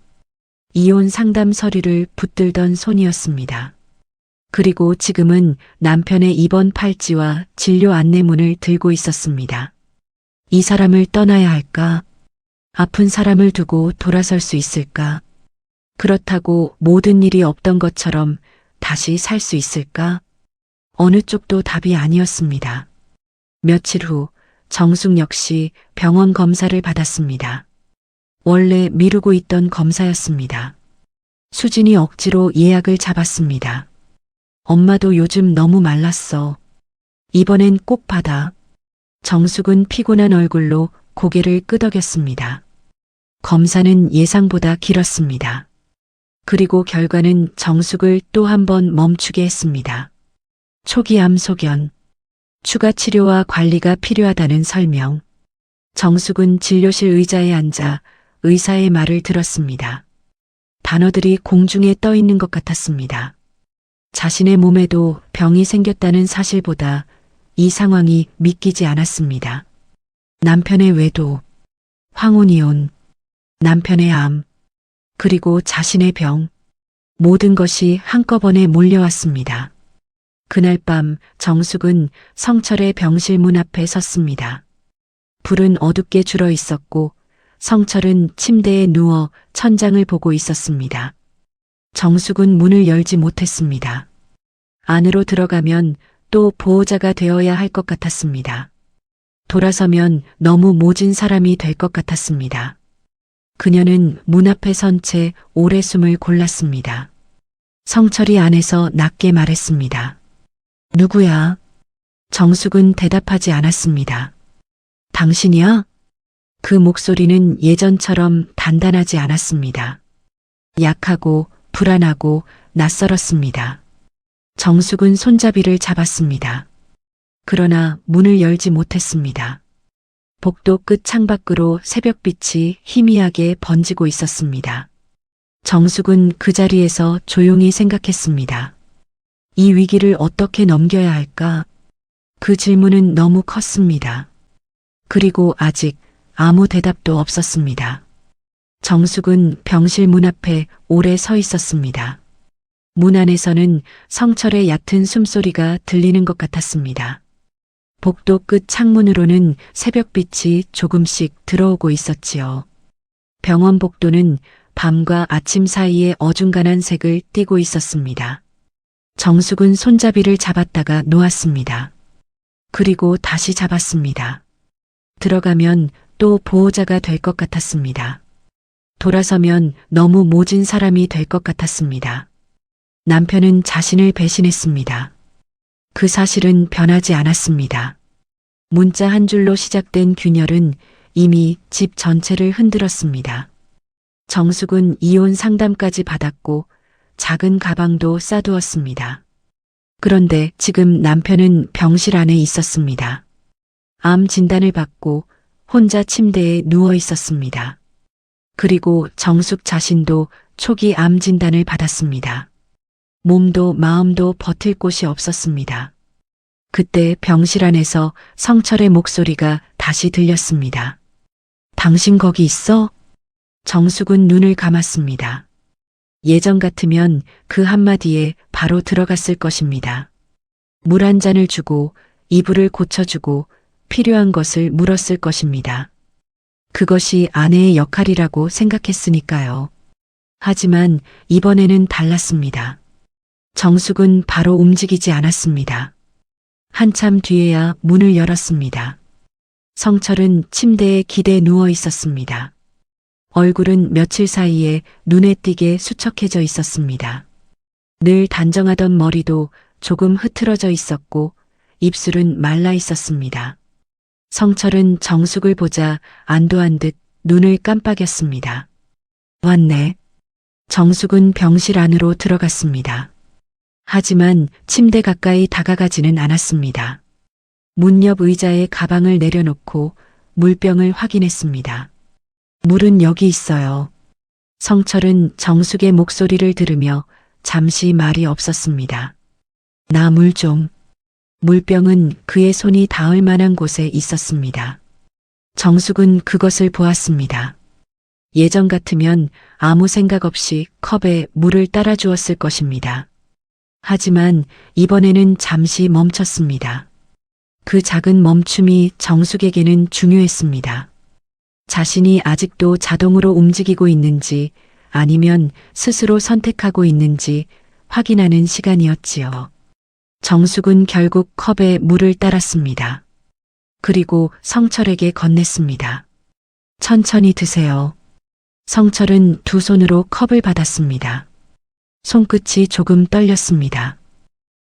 이혼 상담 서류를 붙들던 손이었습니다. 그리고 지금은 남편의 입원 팔찌와 진료 안내문을 들고 있었습니다. 이 사람을 떠나야 할까? 아픈 사람을 두고 돌아설 수 있을까? 그렇다고 모든 일이 없던 것처럼 다시 살 수 있을까? 어느 쪽도 답이 아니었습니다. 며칠 후 정숙 역시 병원 검사를 받았습니다. 원래 미루고 있던 검사였습니다. 수진이 억지로 예약을 잡았습니다. 엄마도 요즘 너무 말랐어. 이번엔 꼭 받아. 정숙은 피곤한 얼굴로 고개를 끄덕였습니다. 검사는 예상보다 길었습니다. 그리고 결과는 정숙을 또 한 번 멈추게 했습니다. 초기 암 소견, 추가 치료와 관리가 필요하다는 설명. 정숙은 진료실 의자에 앉아 의사의 말을 들었습니다. 단어들이 공중에 떠 있는 것 같았습니다. 자신의 몸에도 병이 생겼다는 사실보다 이 상황이 믿기지 않았습니다. 남편의 외도, 황혼이혼, 남편의 암, 그리고 자신의 병, 모든 것이 한꺼번에 몰려왔습니다. 그날 밤 정숙은 성철의 병실 문 앞에 섰습니다. 불은 어둡게 줄어 있었고 성철은 침대에 누워 천장을 보고 있었습니다. 정숙은 문을 열지 못했습니다. 안으로 들어가면 또 보호자가 되어야 할 것 같았습니다. 돌아서면 너무 모진 사람이 될 것 같았습니다. 그녀는 문 앞에 선 채 오래 숨을 골랐습니다. 성철이 안에서 낮게 말했습니다. 누구야? 정숙은 대답하지 않았습니다. 당신이야? 그 목소리는 예전처럼 단단하지 않았습니다. 약하고 불안하고 낯설었습니다. 정숙은 손잡이를 잡았습니다. 그러나 문을 열지 못했습니다. 복도 끝 창밖으로 새벽빛이 희미하게 번지고 있었습니다. 정숙은 그 자리에서 조용히 생각했습니다. 이 위기를 어떻게 넘겨야 할까? 그 질문은 너무 컸습니다. 그리고 아직 아무 대답도 없었습니다. 정숙은 병실 문 앞에 오래 서 있었습니다. 문 안에서는 성철의 얕은 숨소리가 들리는 것 같았습니다. 복도 끝 창문으로는 새벽빛이 조금씩 들어오고 있었지요. 병원 복도는 밤과 아침 사이에 어중간한 색을 띠고 있었습니다. 정숙은 손잡이를 잡았다가 놓았습니다. 그리고 다시 잡았습니다. 들어가면 또 보호자가 될 것 같았습니다. 돌아서면 너무 모진 사람이 될 것 같았습니다. 남편은 자신을 배신했습니다. 그 사실은 변하지 않았습니다. 문자 한 줄로 시작된 균열은 이미 집 전체를 흔들었습니다. 정숙은 이혼 상담까지 받았고 작은 가방도 싸두었습니다. 그런데 지금 남편은 병실 안에 있었습니다. 암 진단을 받고 혼자 침대에 누워 있었습니다. 그리고 정숙 자신도 초기 암 진단을 받았습니다. 몸도 마음도 버틸 곳이 없었습니다. 그때 병실 안에서 성철의 목소리가 다시 들렸습니다. 당신 거기 있어? 정숙은 눈을 감았습니다. 예전 같으면 그 한마디에 바로 들어갔을 것입니다. 물 한 잔을 주고 이불을 고쳐주고 필요한 것을 물었을 것입니다. 그것이 아내의 역할이라고 생각했으니까요. 하지만 이번에는 달랐습니다. 정숙은 바로 움직이지 않았습니다. 한참 뒤에야 문을 열었습니다. 성철은 침대에 기대 누워 있었습니다. 얼굴은 며칠 사이에 눈에 띄게 수척해져 있었습니다. 늘 단정하던 머리도 조금 흐트러져 있었고 입술은 말라 있었습니다. 성철은 정숙을 보자 안도한 듯 눈을 깜빡였습니다. 왔네. 정숙은 병실 안으로 들어갔습니다. 하지만 침대 가까이 다가가지는 않았습니다. 문 옆 의자에 가방을 내려놓고 물병을 확인했습니다. 물은 여기 있어요. 성철은 정숙의 목소리를 들으며 잠시 말이 없었습니다. 나 물 좀. 물병은 그의 손이 닿을 만한 곳에 있었습니다. 정숙은 그것을 보았습니다. 예전 같으면 아무 생각 없이 컵에 물을 따라 주었을 것입니다. 하지만 이번에는 잠시 멈췄습니다. 그 작은 멈춤이 정숙에게는 중요했습니다. 자신이 아직도 자동으로 움직이고 있는지 아니면 스스로 선택하고 있는지 확인하는 시간이었지요. 정숙은 결국 컵에 물을 따랐습니다. 그리고 성철에게 건넸습니다. 천천히 드세요. 성철은 두 손으로 컵을 받았습니다. 손끝이 조금 떨렸습니다.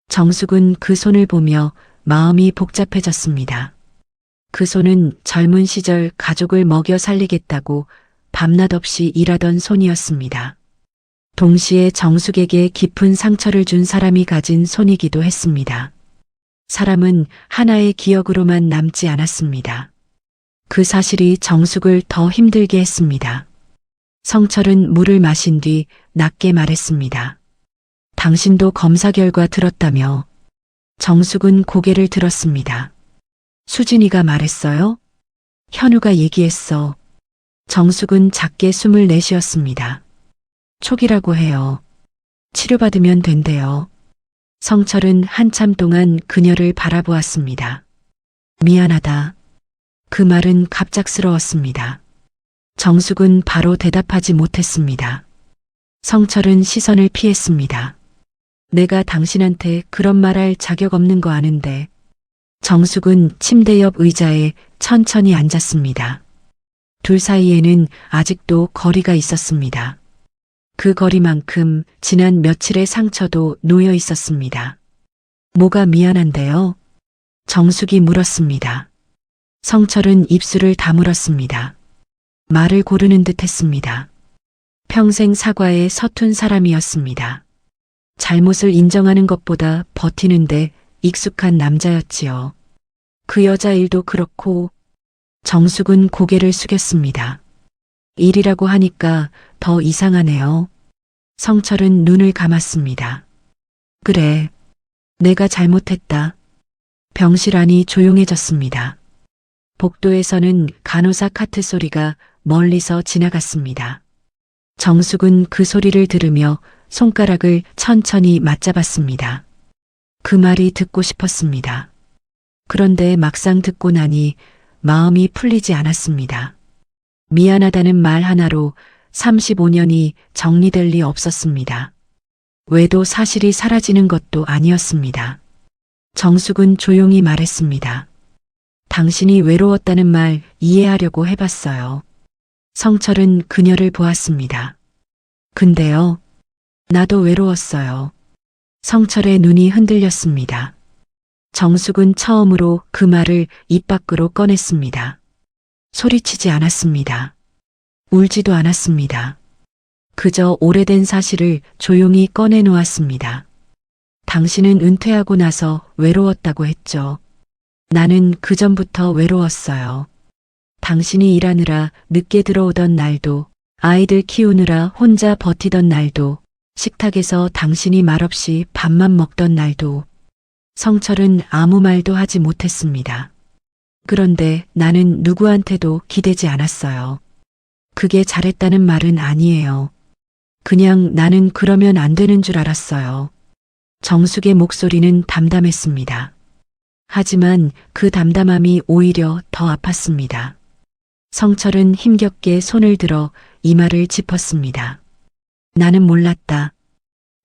정숙은 그 손을 보며 마음이 복잡해졌습니다. 그 손은 젊은 시절 가족을 먹여 살리겠다고 밤낮 없이 일하던 손이었습니다. 동시에 정숙에게 깊은 상처를 준 사람이 가진 손이기도 했습니다. 사람은 하나의 기억으로만 남지 않았습니다. 그 사실이 정숙을 더 힘들게 했습니다. 성철은 물을 마신 뒤 낮게 말했습니다. 당신도 검사 결과 들었다며. 정숙은 고개를 들었습니다. 수진이가 말했어요? 현우가 얘기했어. 정숙은 작게 숨을 내쉬었습니다. 촉이라고 해요. 치료받으면 된대요. 성철은 한참 동안 그녀를 바라보았습니다. 미안하다. 그 말은 갑작스러웠습니다. 정숙은 바로 대답하지 못했습니다. 성철은 시선을 피했습니다. 내가 당신한테 그런 말할 자격 없는 거 아는데. 정숙은 침대 옆 의자에 천천히 앉았습니다. 둘 사이에는 아직도 거리가 있었습니다. 그 거리만큼 지난 며칠의 상처도 놓여 있었습니다. 뭐가 미안한데요? 정숙이 물었습니다. 성철은 입술을 다물었습니다. 말을 고르는 듯 했습니다. 평생 사과에 서툰 사람이었습니다. 잘못을 인정하는 것보다 버티는데 익숙한 남자였지요. 그 여자 일도 그렇고 정숙은 고개를 숙였습니다. 일이라고 하니까 더 이상하네요. 성철은 눈을 감았습니다. 그래, 내가 잘못했다. 병실 안이 조용해졌습니다. 복도에서는 간호사 카트 소리가 멀리서 지나갔습니다. 정숙은 그 소리를 들으며 손가락을 천천히 맞잡았습니다. 그 말이 듣고 싶었습니다. 그런데 막상 듣고 나니 마음이 풀리지 않았습니다. 미안하다는 말 하나로 35년이 정리될 리 없었습니다. 외도 사실이 사라지는 것도 아니었습니다. 정숙은 조용히 말했습니다. 당신이 외로웠다는 말 이해하려고 해봤어요. 성철은 그녀를 보았습니다. 근데요, 나도 외로웠어요. 성철의 눈이 흔들렸습니다. 정숙은 처음으로 그 말을 입 밖으로 꺼냈습니다. 소리치지 않았습니다. 울지도 않았습니다. 그저 오래된 사실을 조용히 꺼내놓았습니다. 당신은 은퇴하고 나서 외로웠다고 했죠. 나는 그전부터 외로웠어요. 당신이 일하느라 늦게 들어오던 날도, 아이들 키우느라 혼자 버티던 날도, 식탁에서 당신이 말없이 밥만 먹던 날도. 성철은 아무 말도 하지 못했습니다. 그런데 나는 누구한테도 기대지 않았어요. 그게 잘했다는 말은 아니에요. 그냥 나는 그러면 안 되는 줄 알았어요. 정숙의 목소리는 담담했습니다. 하지만 그 담담함이 오히려 더 아팠습니다. 성철은 힘겹게 손을 들어 이마를 짚었습니다. 나는 몰랐다.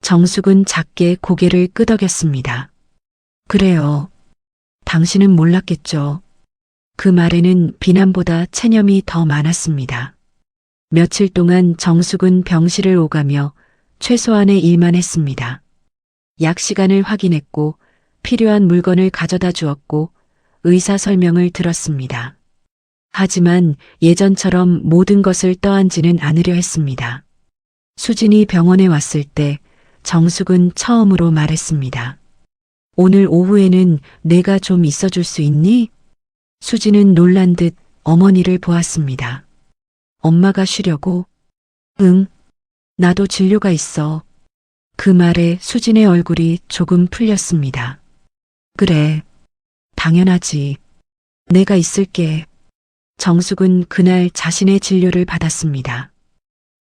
정숙은 작게 고개를 끄덕였습니다. 그래요. 당신은 몰랐겠죠. 그 말에는 비난보다 체념이 더 많았습니다. 며칠 동안 정숙은 병실을 오가며 최소한의 일만 했습니다. 약 시간을 확인했고 필요한 물건을 가져다 주었고 의사 설명을 들었습니다. 하지만 예전처럼 모든 것을 떠안지는 않으려 했습니다. 수진이 병원에 왔을 때 정숙은 처음으로 말했습니다. 오늘 오후에는 내가 좀 있어줄 수 있니? 수진은 놀란 듯 어머니를 보았습니다. 엄마가 쉬려고? 응, 나도 진료가 있어. 그 말에 수진의 얼굴이 조금 풀렸습니다. 그래, 당연하지. 내가 있을게. 정숙은 그날 자신의 진료를 받았습니다.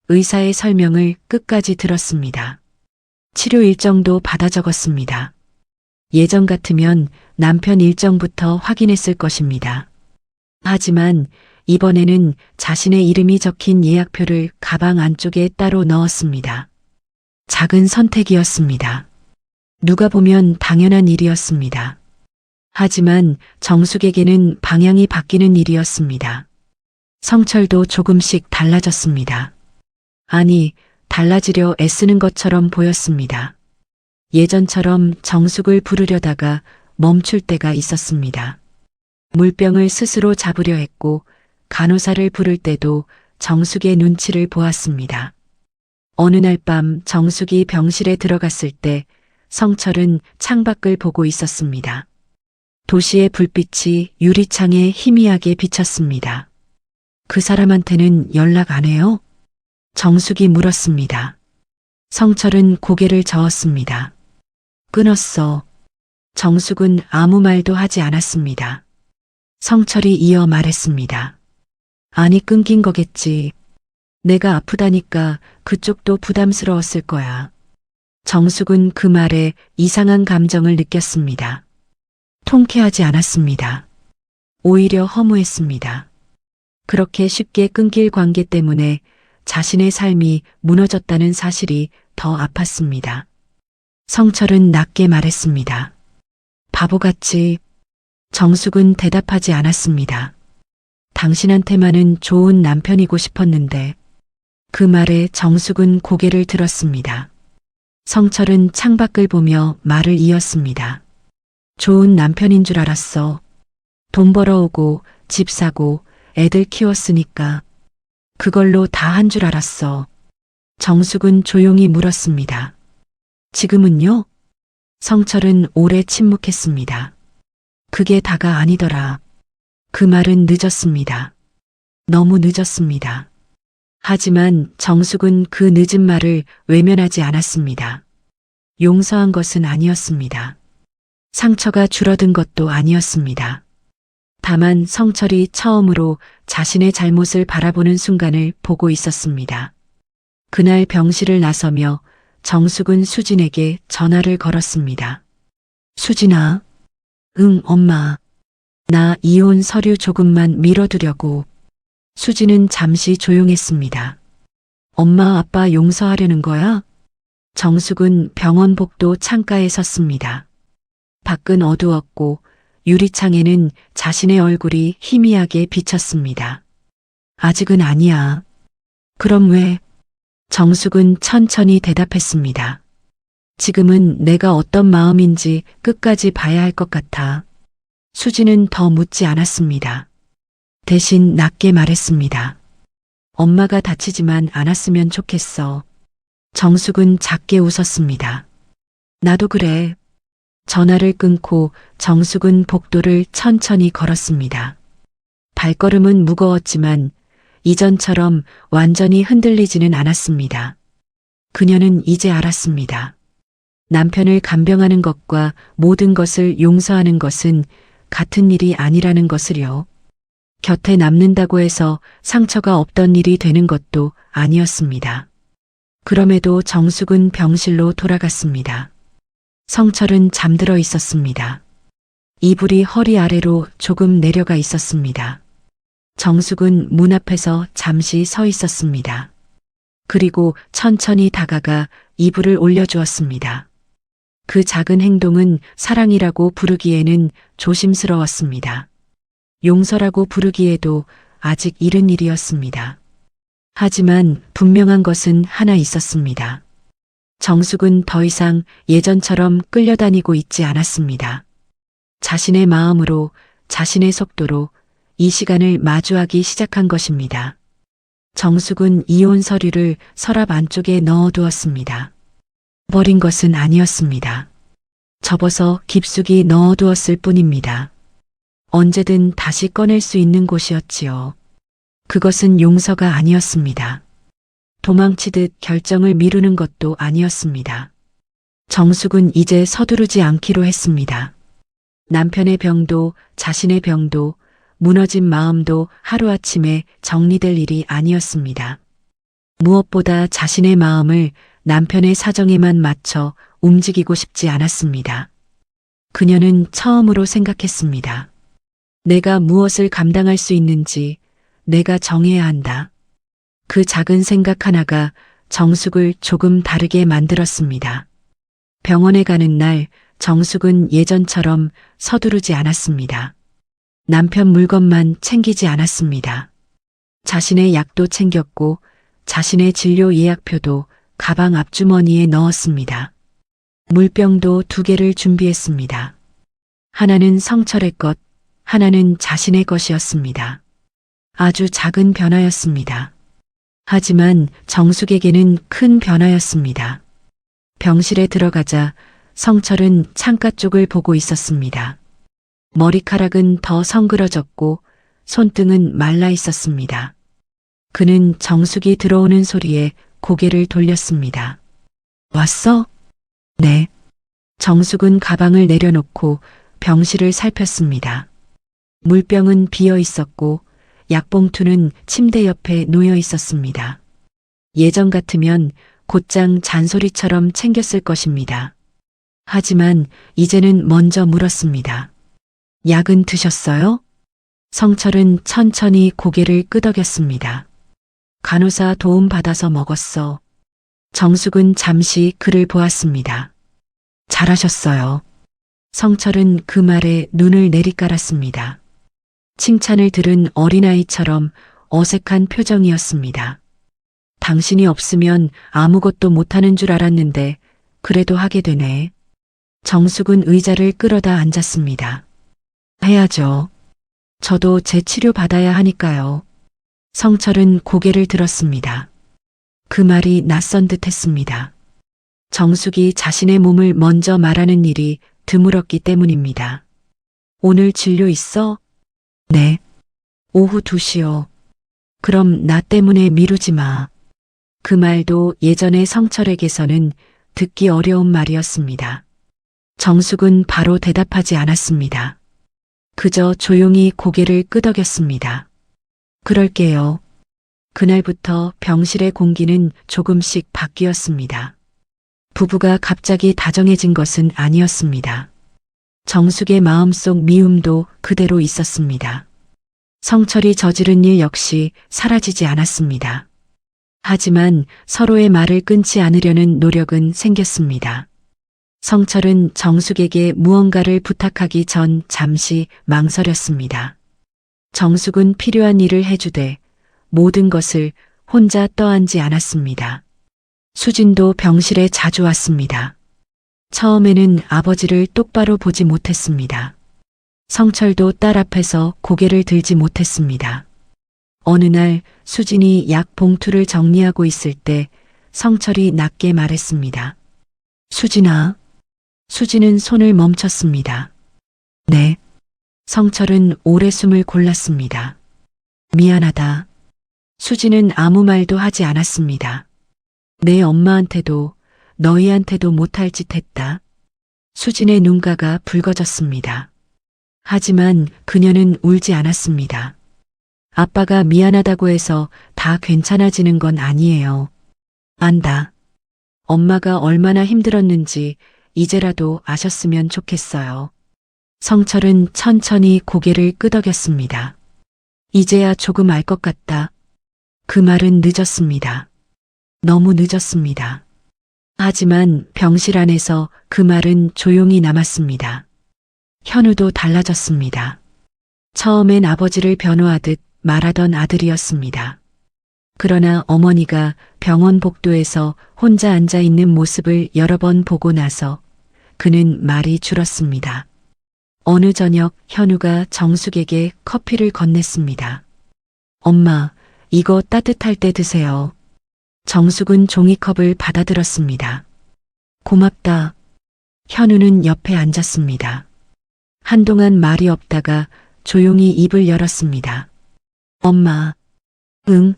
의사의 설명을 끝까지 들었습니다. 치료 일정도 받아 적었습니다. 예전 같으면 남편 일정부터 확인했을 것입니다. 하지만 이번에는 자신의 이름이 적힌 예약표를 가방 안쪽에 따로 넣었습니다. 작은 선택이었습니다. 누가 보면 당연한 일이었습니다. 하지만 정숙에게는 방향이 바뀌는 일이었습니다. 성철도 조금씩 달라졌습니다. 아니, 달라지려 애쓰는 것처럼 보였습니다. 예전처럼 정숙을 부르려다가 멈출 때가 있었습니다. 물병을 스스로 잡으려 했고 간호사를 부를 때도 정숙의 눈치를 보았습니다. 어느 날 밤 정숙이 병실에 들어갔을 때 성철은 창밖을 보고 있었습니다. 도시의 불빛이 유리창에 희미하게 비쳤습니다. 그 사람한테는 연락 안 해요? 정숙이 물었습니다. 성철은 고개를 저었습니다. 끊었어. 정숙은 아무 말도 하지 않았습니다. 성철이 이어 말했습니다. 아니, 끊긴 거겠지. 내가 아프다니까 그쪽도 부담스러웠을 거야. 정숙은 그 말에 이상한 감정을 느꼈습니다. 통쾌하지 않았습니다. 오히려 허무했습니다. 그렇게 쉽게 끊길 관계 때문에 자신의 삶이 무너졌다는 사실이 더 아팠습니다. 성철은 낮게 말했습니다. 바보같이. 정숙은 대답하지 않았습니다. 당신한테만은 좋은 남편이고 싶었는데. 그 말에 정숙은 고개를 들었습니다. 성철은 창밖을 보며 말을 이었습니다. 좋은 남편인 줄 알았어. 돈 벌어오고 집 사고 애들 키웠으니까. 그걸로 다 한 줄 알았어. 정숙은 조용히 물었습니다. 지금은요? 성철은 오래 침묵했습니다. 그게 다가 아니더라. 그 말은 늦었습니다. 너무 늦었습니다. 하지만 정숙은 그 늦은 말을 외면하지 않았습니다. 용서한 것은 아니었습니다. 상처가 줄어든 것도 아니었습니다. 다만 성철이 처음으로 자신의 잘못을 바라보는 순간을 보고 있었습니다. 그날 병실을 나서며 정숙은 수진에게 전화를 걸었습니다. 수진아. 응, 엄마. 나 이혼 서류 조금만 밀어두려고. 수진은 잠시 조용했습니다. 엄마 아빠 용서하려는 거야? 정숙은 병원 복도 창가에 섰습니다. 밖은 어두웠고 유리창에는 자신의 얼굴이 희미하게 비쳤습니다. 아직은 아니야. 그럼 왜? 정숙은 천천히 대답했습니다. 지금은 내가 어떤 마음인지 끝까지 봐야 할 것 같아. 수진은 더 묻지 않았습니다. 대신 낮게 말했습니다. 엄마가 다치지만 않았으면 좋겠어. 정숙은 작게 웃었습니다. 나도 그래. 전화를 끊고 정숙은 복도를 천천히 걸었습니다. 발걸음은 무거웠지만 이전처럼 완전히 흔들리지는 않았습니다. 그녀는 이제 알았습니다. 남편을 간병하는 것과 모든 것을 용서하는 것은 같은 일이 아니라는 것을요. 곁에 남는다고 해서 상처가 없던 일이 되는 것도 아니었습니다. 그럼에도 정숙은 병실로 돌아갔습니다. 성철은 잠들어 있었습니다. 이불이 허리 아래로 조금 내려가 있었습니다. 정숙은 문 앞에서 잠시 서 있었습니다. 그리고 천천히 다가가 이불을 올려주었습니다. 그 작은 행동은 사랑이라고 부르기에는 조심스러웠습니다. 용서라고 부르기에도 아직 이른 일이었습니다. 하지만 분명한 것은 하나 있었습니다. 정숙은 더 이상 예전처럼 끌려다니고 있지 않았습니다. 자신의 마음으로, 자신의 속도로 이 시간을 마주하기 시작한 것입니다. 정숙은 이혼 서류를 서랍 안쪽에 넣어두었습니다. 버린 것은 아니었습니다. 접어서 깊숙이 넣어두었을 뿐입니다. 언제든 다시 꺼낼 수 있는 곳이었지요. 그것은 용서가 아니었습니다. 도망치듯 결정을 미루는 것도 아니었습니다. 정숙은 이제 서두르지 않기로 했습니다. 남편의 병도 자신의 병도 무너진 마음도 하루아침에 정리될 일이 아니었습니다. 무엇보다 자신의 마음을 남편의 사정에만 맞춰 움직이고 싶지 않았습니다. 그녀는 처음으로 생각했습니다. 내가 무엇을 감당할 수 있는지 내가 정해야 한다. 그 작은 생각 하나가 정숙을 조금 다르게 만들었습니다. 병원에 가는 날 정숙은 예전처럼 서두르지 않았습니다. 남편 물건만 챙기지 않았습니다. 자신의 약도 챙겼고 자신의 진료 예약표도 가방 앞주머니에 넣었습니다. 물병도 2개를 준비했습니다. 하나는 성철의 것, 하나는 자신의 것이었습니다. 아주 작은 변화였습니다. 하지만 정숙에게는 큰 변화였습니다. 병실에 들어가자 성철은 창가 쪽을 보고 있었습니다. 머리카락은 더 성그러졌고 손등은 말라 있었습니다. 그는 정숙이 들어오는 소리에 고개를 돌렸습니다. 왔어? 네. 정숙은 가방을 내려놓고 병실을 살폈습니다. 물병은 비어 있었고 약봉투는 침대 옆에 놓여 있었습니다. 예전 같으면 곧장 잔소리처럼 챙겼을 것입니다. 하지만 이제는 먼저 물었습니다. 약은 드셨어요? 성철은 천천히 고개를 끄덕였습니다. 간호사 도움 받아서 먹었어. 정숙은 잠시 그를 보았습니다. 잘하셨어요. 성철은 그 말에 눈을 내리깔았습니다. 칭찬을 들은 어린아이처럼 어색한 표정이었습니다. 당신이 없으면 아무것도 못하는 줄 알았는데 그래도 하게 되네. 정숙은 의자를 끌어다 앉았습니다. 해야죠. 저도 제 치료 받아야 하니까요. 성철은 고개를 들었습니다. 그 말이 낯선 듯 했습니다. 정숙이 자신의 몸을 먼저 말하는 일이 드물었기 때문입니다. 오늘 진료 있어? 네. 오후 2시요. 그럼 나 때문에 미루지 마. 그 말도 예전의 성철에게서는 듣기 어려운 말이었습니다. 정숙은 바로 대답하지 않았습니다. 그저 조용히 고개를 끄덕였습니다. 그럴게요. 그날부터 병실의 공기는 조금씩 바뀌었습니다. 부부가 갑자기 다정해진 것은 아니었습니다. 정숙의 마음속 미움도 그대로 있었습니다. 성철이 저지른 일 역시 사라지지 않았습니다. 하지만 서로의 말을 끊지 않으려는 노력은 생겼습니다. 성철은 정숙에게 무언가를 부탁하기 전 잠시 망설였습니다. 정숙은 필요한 일을 해주되 모든 것을 혼자 떠안지 않았습니다. 수진도 병실에 자주 왔습니다. 처음에는 아버지를 똑바로 보지 못했습니다. 성철도 딸 앞에서 고개를 들지 못했습니다. 어느 날 수진이 약 봉투를 정리하고 있을 때 성철이 낮게 말했습니다. 수진아. 수진은 손을 멈췄습니다. 네. 성철은 오래 숨을 골랐습니다. 미안하다. 수진은 아무 말도 하지 않았습니다. 내 엄마한테도 너희한테도 못할 짓 했다. 수진의 눈가가 붉어졌습니다. 하지만 그녀는 울지 않았습니다. 아빠가 미안하다고 해서 다 괜찮아지는 건 아니에요. 안다. 엄마가 얼마나 힘들었는지 이제라도 아셨으면 좋겠어요. 성철은 천천히 고개를 끄덕였습니다. 이제야 조금 알 것 같다. 그 말은 늦었습니다. 너무 늦었습니다. 하지만 병실 안에서 그 말은 조용히 남았습니다. 현우도 달라졌습니다. 처음엔 아버지를 변호하듯 말하던 아들이었습니다. 그러나 어머니가 병원 복도에서 혼자 앉아 있는 모습을 여러 번 보고 나서 그는 말이 줄었습니다. 어느 저녁 현우가 정숙에게 커피를 건넸습니다. 엄마, 이거 따뜻할 때 드세요. 정숙은 종이컵을 받아들었습니다. 고맙다. 현우는 옆에 앉았습니다. 한동안 말이 없다가 조용히 입을 열었습니다. 엄마. 응.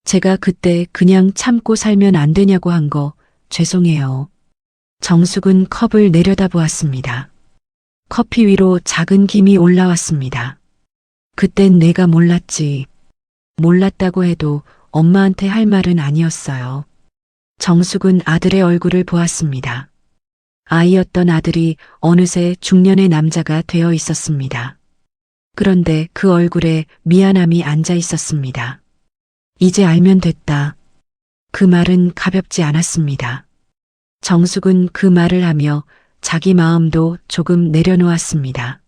제가 그때 그냥 참고 살면 안 되냐고 한 거 죄송해요. 정숙은 컵을 내려다보았습니다. 커피 위로 작은 김이 올라왔습니다. 그땐 내가 몰랐지. 몰랐다고 해도 엄마한테 할 말은 아니었어요. 정숙은 아들의 얼굴을 보았습니다. 아이였던 아들이 어느새 중년의 남자가 되어 있었습니다. 그런데 그 얼굴에 미안함이 앉아 있었습니다. 이제 알면 됐다. 그 말은 가볍지 않았습니다. 정숙은 그 말을 하며 자기 마음도 조금 내려놓았습니다.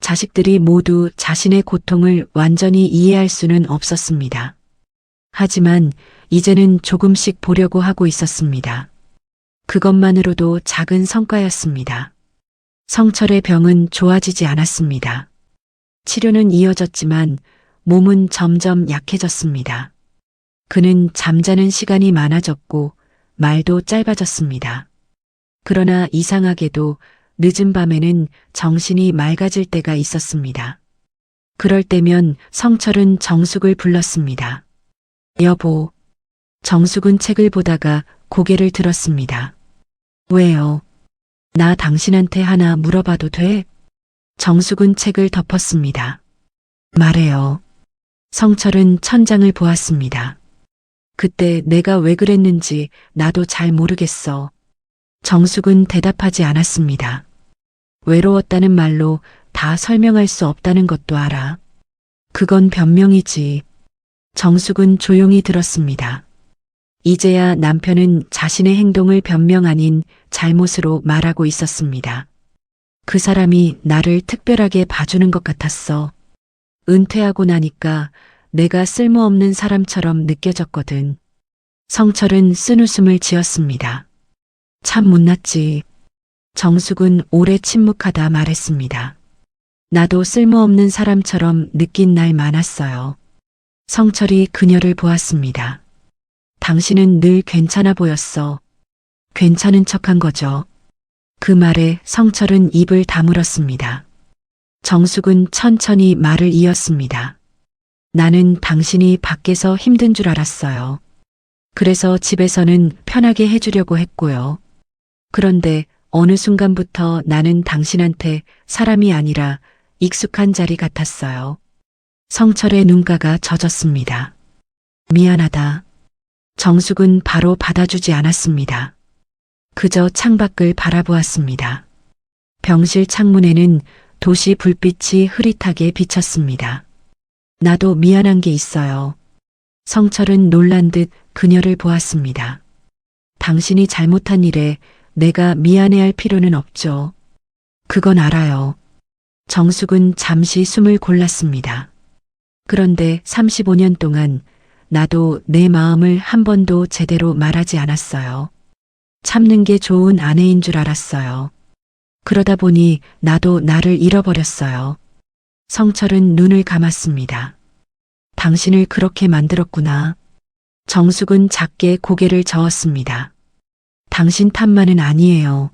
자식들이 모두 자신의 고통을 완전히 이해할 수는 없었습니다. 하지만 이제는 조금씩 보려고 하고 있었습니다. 그것만으로도 작은 성과였습니다. 성철의 병은 좋아지지 않았습니다. 치료는 이어졌지만 몸은 점점 약해졌습니다. 그는 잠자는 시간이 많아졌고 말도 짧아졌습니다. 그러나 이상하게도 늦은 밤에는 정신이 맑아질 때가 있었습니다. 그럴 때면 성철은 정숙을 불렀습니다. 여보. 정숙은 책을 보다가 고개를 들었습니다. 왜요? 나 당신한테 하나 물어봐도 돼? 정숙은 책을 덮었습니다. 말해요. 성철은 천장을 보았습니다. 그때 내가 왜 그랬는지 나도 잘 모르겠어. 정숙은 대답하지 않았습니다. 외로웠다는 말로 다 설명할 수 없다는 것도 알아. 그건 변명이지. 정숙은 조용히 들었습니다. 이제야 남편은 자신의 행동을 변명 아닌 잘못으로 말하고 있었습니다. 그 사람이 나를 특별하게 봐주는 것 같았어. 은퇴하고 나니까 내가 쓸모없는 사람처럼 느껴졌거든. 성철은 쓴웃음을 지었습니다. 참 못났지. 정숙은 오래 침묵하다 말했습니다. 나도 쓸모없는 사람처럼 느낀 날 많았어요. 성철이 그녀를 보았습니다. 당신은 늘 괜찮아 보였어. 괜찮은 척한 거죠. 그 말에 성철은 입을 다물었습니다. 정숙은 천천히 말을 이었습니다. 나는 당신이 밖에서 힘든 줄 알았어요. 그래서 집에서는 편하게 해주려고 했고요. 그런데 어느 순간부터 나는 당신한테 사람이 아니라 익숙한 자리 같았어요. 성철의 눈가가 젖었습니다. 미안하다. 정숙은 바로 받아주지 않았습니다. 그저 창밖을 바라보았습니다. 병실 창문에는 도시 불빛이 흐릿하게 비쳤습니다. 나도 미안한 게 있어요. 성철은 놀란 듯 그녀를 보았습니다. 당신이 잘못한 일에 내가 미안해할 필요는 없죠. 그건 알아요. 정숙은 잠시 숨을 골랐습니다. 그런데 35년 동안 나도 내 마음을 한 번도 제대로 말하지 않았어요. 참는 게 좋은 아내인 줄 알았어요. 그러다 보니 나도 나를 잃어버렸어요. 성철은 눈을 감았습니다. 당신을 그렇게 만들었구나. 정숙은 작게 고개를 저었습니다. 당신 탓만은 아니에요.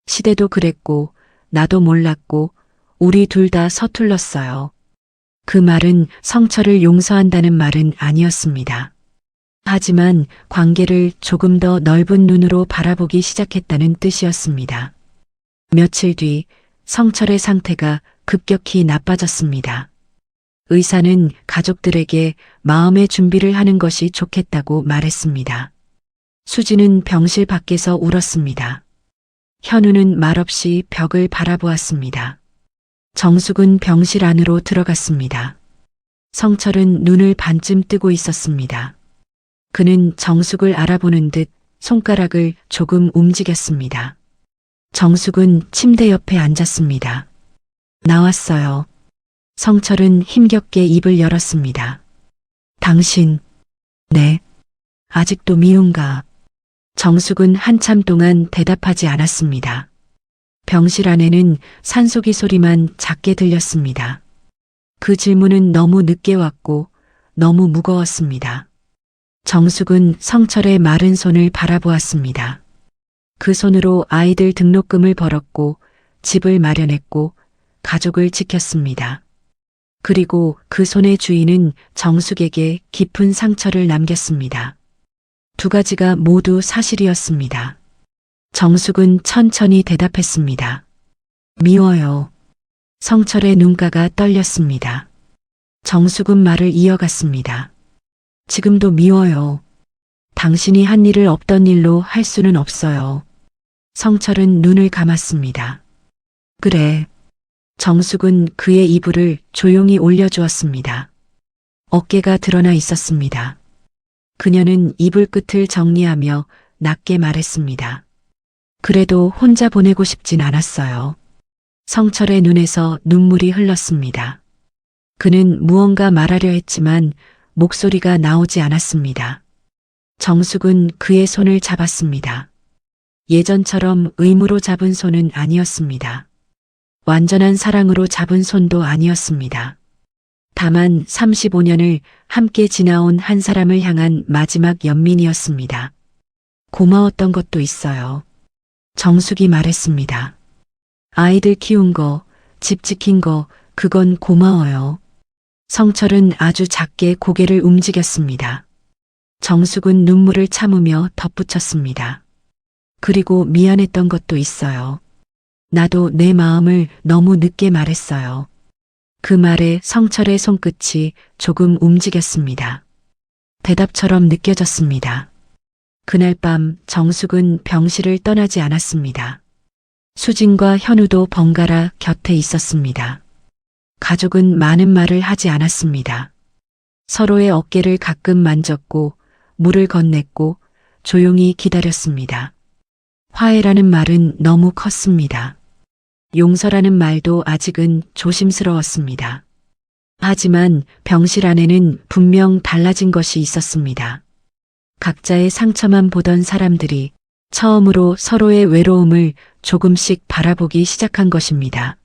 시대도 그랬고, 나도 몰랐고, 우리 둘 다 서툴렀어요. 그 말은 성철을 용서한다는 말은 아니었습니다. 하지만 관계를 조금 더 넓은 눈으로 바라보기 시작했다는 뜻이었습니다. 며칠 뒤 성철의 상태가 급격히 나빠졌습니다. 의사는 가족들에게 마음의 준비를 하는 것이 좋겠다고 말했습니다. 수지는 병실 밖에서 울었습니다. 현우는 말없이 벽을 바라보았습니다. 정숙은 병실 안으로 들어갔습니다. 성철은 눈을 반쯤 뜨고 있었습니다. 그는 정숙을 알아보는 듯 손가락을 조금 움직였습니다. 정숙은 침대 옆에 앉았습니다. 나왔어요. 성철은 힘겹게 입을 열었습니다. 당신, 네, 아직도 미운가? 정숙은 한참 동안 대답하지 않았습니다. 병실 안에는 산소기 소리만 작게 들렸습니다. 그 질문은 너무 늦게 왔고 너무 무거웠습니다. 정숙은 성철의 마른 손을 바라보았습니다. 그 손으로 아이들 등록금을 벌었고 집을 마련했고 가족을 지켰습니다. 그리고 그 손의 주인은 정숙에게 깊은 상처를 남겼습니다. 두 가지가 모두 사실이었습니다. 정숙은 천천히 대답했습니다. 미워요. 성철의 눈가가 떨렸습니다. 정숙은 말을 이어갔습니다. 지금도 미워요. 당신이 한 일을 없던 일로 할 수는 없어요. 성철은 눈을 감았습니다. 그래. 정숙은 그의 이불을 조용히 올려주었습니다. 어깨가 드러나 있었습니다. 그녀는 이불 끝을 정리하며 낮게 말했습니다. 그래도 혼자 보내고 싶진 않았어요. 성철의 눈에서 눈물이 흘렀습니다. 그는 무언가 말하려 했지만 목소리가 나오지 않았습니다. 정숙은 그의 손을 잡았습니다. 예전처럼 의무로 잡은 손은 아니었습니다. 완전한 사랑으로 잡은 손도 아니었습니다. 다만 35년을 함께 지나온 한 사람을 향한 마지막 연민이었습니다. 고마웠던 것도 있어요. 정숙이 말했습니다. 아이들 키운 거, 집 지킨 거, 그건 고마워요. 성철은 아주 작게 고개를 움직였습니다. 정숙은 눈물을 참으며 덧붙였습니다. 그리고 미안했던 것도 있어요. 나도 내 마음을 너무 늦게 말했어요. 그 말에 성철의 손끝이 조금 움직였습니다. 대답처럼 느껴졌습니다. 그날 밤 정숙은 병실을 떠나지 않았습니다. 수진과 현우도 번갈아 곁에 있었습니다. 가족은 많은 말을 하지 않았습니다. 서로의 어깨를 가끔 만졌고 물을 건넸고 조용히 기다렸습니다. 화해라는 말은 너무 컸습니다. 용서라는 말도 아직은 조심스러웠습니다. 하지만 병실 안에는 분명 달라진 것이 있었습니다. 각자의 상처만 보던 사람들이 처음으로 서로의 외로움을 조금씩 바라보기 시작한 것입니다.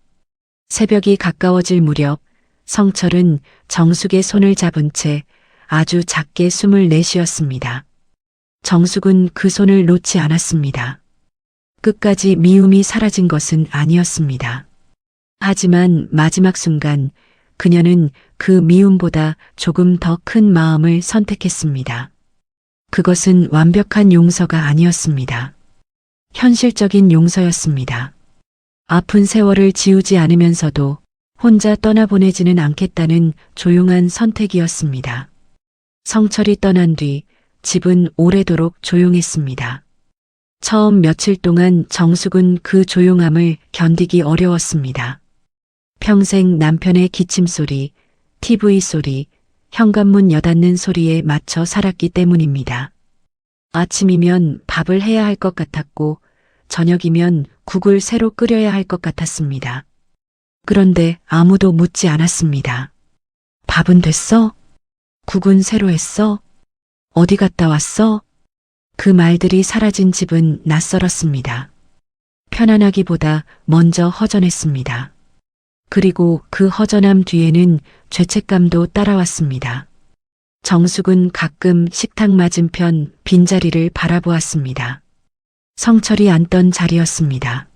새벽이 가까워질 무렵 성철은 정숙의 손을 잡은 채 아주 작게 숨을 내쉬었습니다. 정숙은 그 손을 놓지 않았습니다. 끝까지 미움이 사라진 것은 아니었습니다. 하지만 마지막 순간 그녀는 그 미움보다 조금 더 큰 마음을 선택했습니다. 그것은 완벽한 용서가 아니었습니다. 현실적인 용서였습니다. 아픈 세월을 지우지 않으면서도 혼자 떠나보내지는 않겠다는 조용한 선택이었습니다. 성철이 떠난 뒤 집은 오래도록 조용했습니다. 처음 며칠 동안 정숙은 그 조용함을 견디기 어려웠습니다. 평생 남편의 기침 소리, TV 소리, 현관문 여닫는 소리에 맞춰 살았기 때문입니다. 아침이면 밥을 해야 할 것 같았고 저녁이면 국을 새로 끓여야 할 것 같았습니다. 그런데 아무도 묻지 않았습니다. 밥은 됐어? 국은 새로 했어? 어디 갔다 왔어? 그 말들이 사라진 집은 낯설었습니다. 편안하기보다 먼저 허전했습니다. 그리고 그 허전함 뒤에는 죄책감도 따라왔습니다. 정숙은 가끔 식탁 맞은편 빈자리를 바라보았습니다. 성철이 앉던 자리였습니다.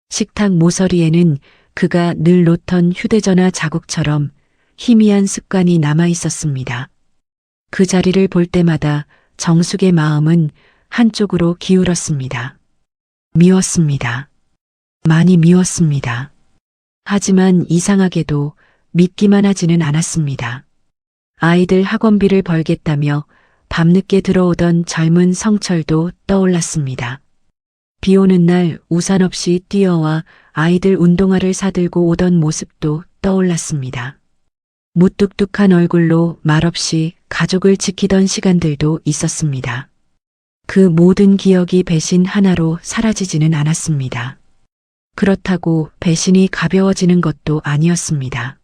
식탁 모서리에는 그가 늘 놓던 휴대전화 자국처럼 희미한 습관이 남아 있었습니다. 그 자리를 볼 때마다 정숙의 마음은 한쪽으로 기울었습니다. 미웠습니다. 많이 미웠습니다. 하지만 이상하게도 믿기만 하지는 않았습니다. 아이들 학원비를 벌겠다며 밤늦게 들어오던 젊은 성철도 떠올랐습니다. 비 오는 날 우산 없이 뛰어와 아이들 운동화를 사들고 오던 모습도 떠올랐습니다. 무뚝뚝한 얼굴로 말없이 가족을 지키던 시간들도 있었습니다. 그 모든 기억이 배신 하나로 사라지지는 않았습니다. 그렇다고 배신이 가벼워지는 것도 아니었습니다.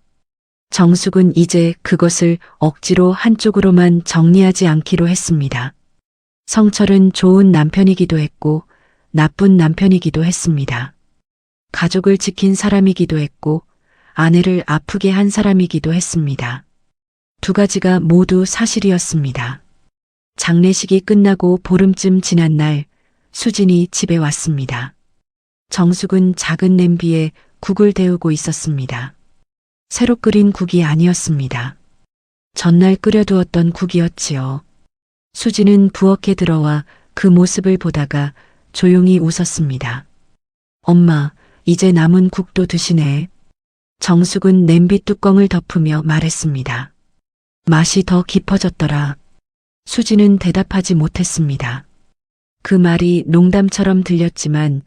정숙은 이제 그것을 억지로 한쪽으로만 정리하지 않기로 했습니다. 성철은 좋은 남편이기도 했고 나쁜 남편이기도 했습니다. 가족을 지킨 사람이기도 했고 아내를 아프게 한 사람이기도 했습니다. 두 가지가 모두 사실이었습니다. 장례식이 끝나고 보름쯤 지난 날 수진이 집에 왔습니다. 정숙은 작은 냄비에 국을 데우고 있었습니다. 새로 끓인 국이 아니었습니다. 전날 끓여두었던 국이었지요. 수진은 부엌에 들어와 그 모습을 보다가 조용히 웃었습니다. 엄마, 이제 남은 국도 드시네. 정숙은 냄비 뚜껑을 덮으며 말했습니다. 맛이 더 깊어졌더라. 수진은 대답하지 못했습니다. 그 말이 농담처럼 들렸지만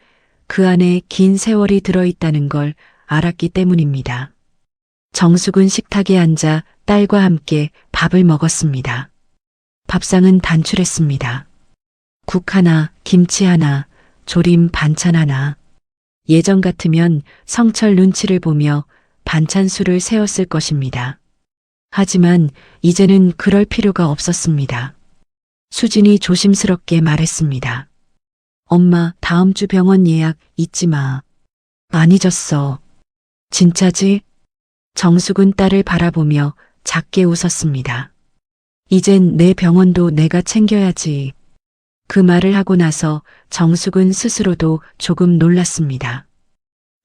그 안에 긴 세월이 들어있다는 걸 알았기 때문입니다. 정숙은 식탁에 앉아 딸과 함께 밥을 먹었습니다. 밥상은 단출했습니다. 국 하나, 김치 하나, 조림 반찬 하나. 예전 같으면 성철 눈치를 보며 반찬 수를 세웠을 것입니다. 하지만 이제는 그럴 필요가 없었습니다. 수진이 조심스럽게 말했습니다. 엄마, 다음 주 병원 예약 잊지 마. 안 잊었어. 진짜지? 정숙은 딸을 바라보며 작게 웃었습니다. 이젠 내 병원도 내가 챙겨야지. 그 말을 하고 나서 정숙은 스스로도 조금 놀랐습니다.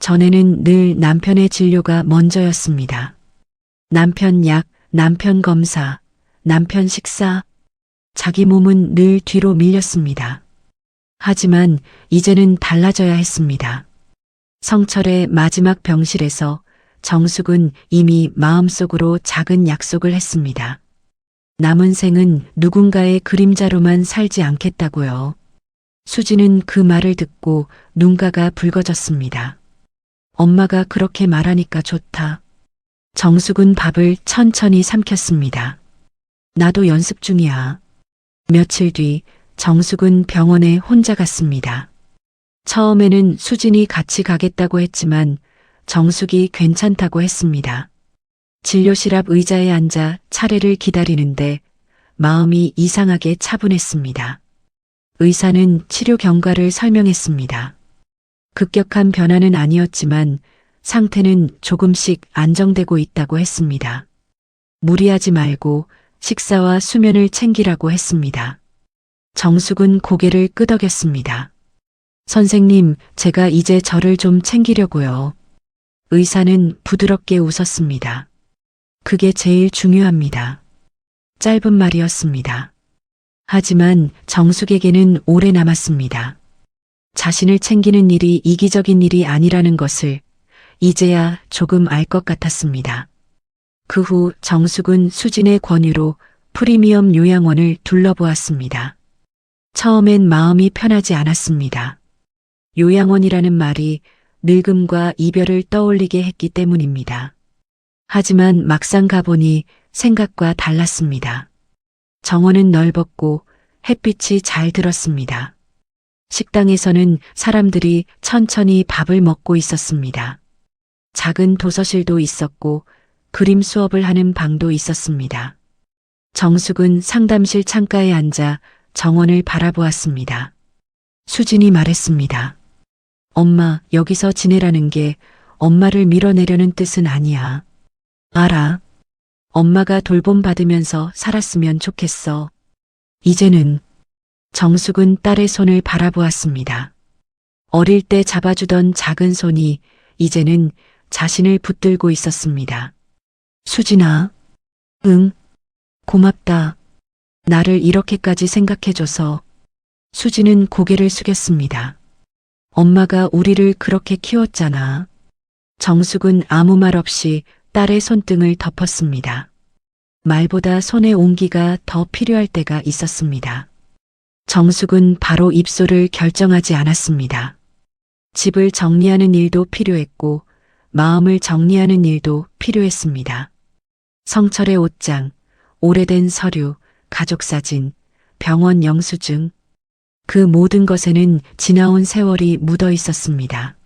전에는 늘 남편의 진료가 먼저였습니다. 남편 약, 남편 검사, 남편 식사, 자기 몸은 늘 뒤로 밀렸습니다. 하지만 이제는 달라져야 했습니다. 성철의 마지막 병실에서 정숙은 이미 마음속으로 작은 약속을 했습니다. 남은 생은 누군가의 그림자로만 살지 않겠다고요. 수지는 그 말을 듣고 눈가가 붉어졌습니다. 엄마가 그렇게 말하니까 좋다. 정숙은 밥을 천천히 삼켰습니다. 나도 연습 중이야. 며칠 뒤 정숙은 병원에 혼자 갔습니다. 처음에는 수진이 같이 가겠다고 했지만 정숙이 괜찮다고 했습니다. 진료실 앞 의자에 앉아 차례를 기다리는데 마음이 이상하게 차분했습니다. 의사는 치료 경과를 설명했습니다. 급격한 변화는 아니었지만 상태는 조금씩 안정되고 있다고 했습니다. 무리하지 말고 식사와 수면을 챙기라고 했습니다. 정숙은 고개를 끄덕였습니다. 선생님, 제가 이제 저를 좀 챙기려고요. 의사는 부드럽게 웃었습니다. 그게 제일 중요합니다. 짧은 말이었습니다. 하지만 정숙에게는 오래 남았습니다. 자신을 챙기는 일이 이기적인 일이 아니라는 것을 이제야 조금 알 것 같았습니다. 그 후 정숙은 수진의 권유로 프리미엄 요양원을 둘러보았습니다. 처음엔 마음이 편하지 않았습니다. 요양원이라는 말이 늙음과 이별을 떠올리게 했기 때문입니다. 하지만 막상 가보니 생각과 달랐습니다. 정원은 넓었고 햇빛이 잘 들었습니다. 식당에서는 사람들이 천천히 밥을 먹고 있었습니다. 작은 도서실도 있었고 그림 수업을 하는 방도 있었습니다. 정숙은 상담실 창가에 앉아 정원을 바라보았습니다. 수진이 말했습니다. 엄마, 여기서 지내라는 게 엄마를 밀어내려는 뜻은 아니야. 알아. 엄마가 돌봄 받으면서 살았으면 좋겠어. 이제는 정숙은 딸의 손을 바라보았습니다. 어릴 때 잡아주던 작은 손이 이제는 자신을 붙들고 있었습니다. 수진아, 응, 고맙다. 나를 이렇게까지 생각해줘서. 수진은 고개를 숙였습니다. 엄마가 우리를 그렇게 키웠잖아. 정숙은 아무 말 없이 딸의 손등을 덮었습니다. 말보다 손의 온기가 더 필요할 때가 있었습니다. 정숙은 바로 입소를 결정하지 않았습니다. 집을 정리하는 일도 필요했고 마음을 정리하는 일도 필요했습니다. 성철의 옷장, 오래된 서류, 가족사진, 병원 영수증, 그 모든 것에는 지나온 세월이 묻어 있었습니다.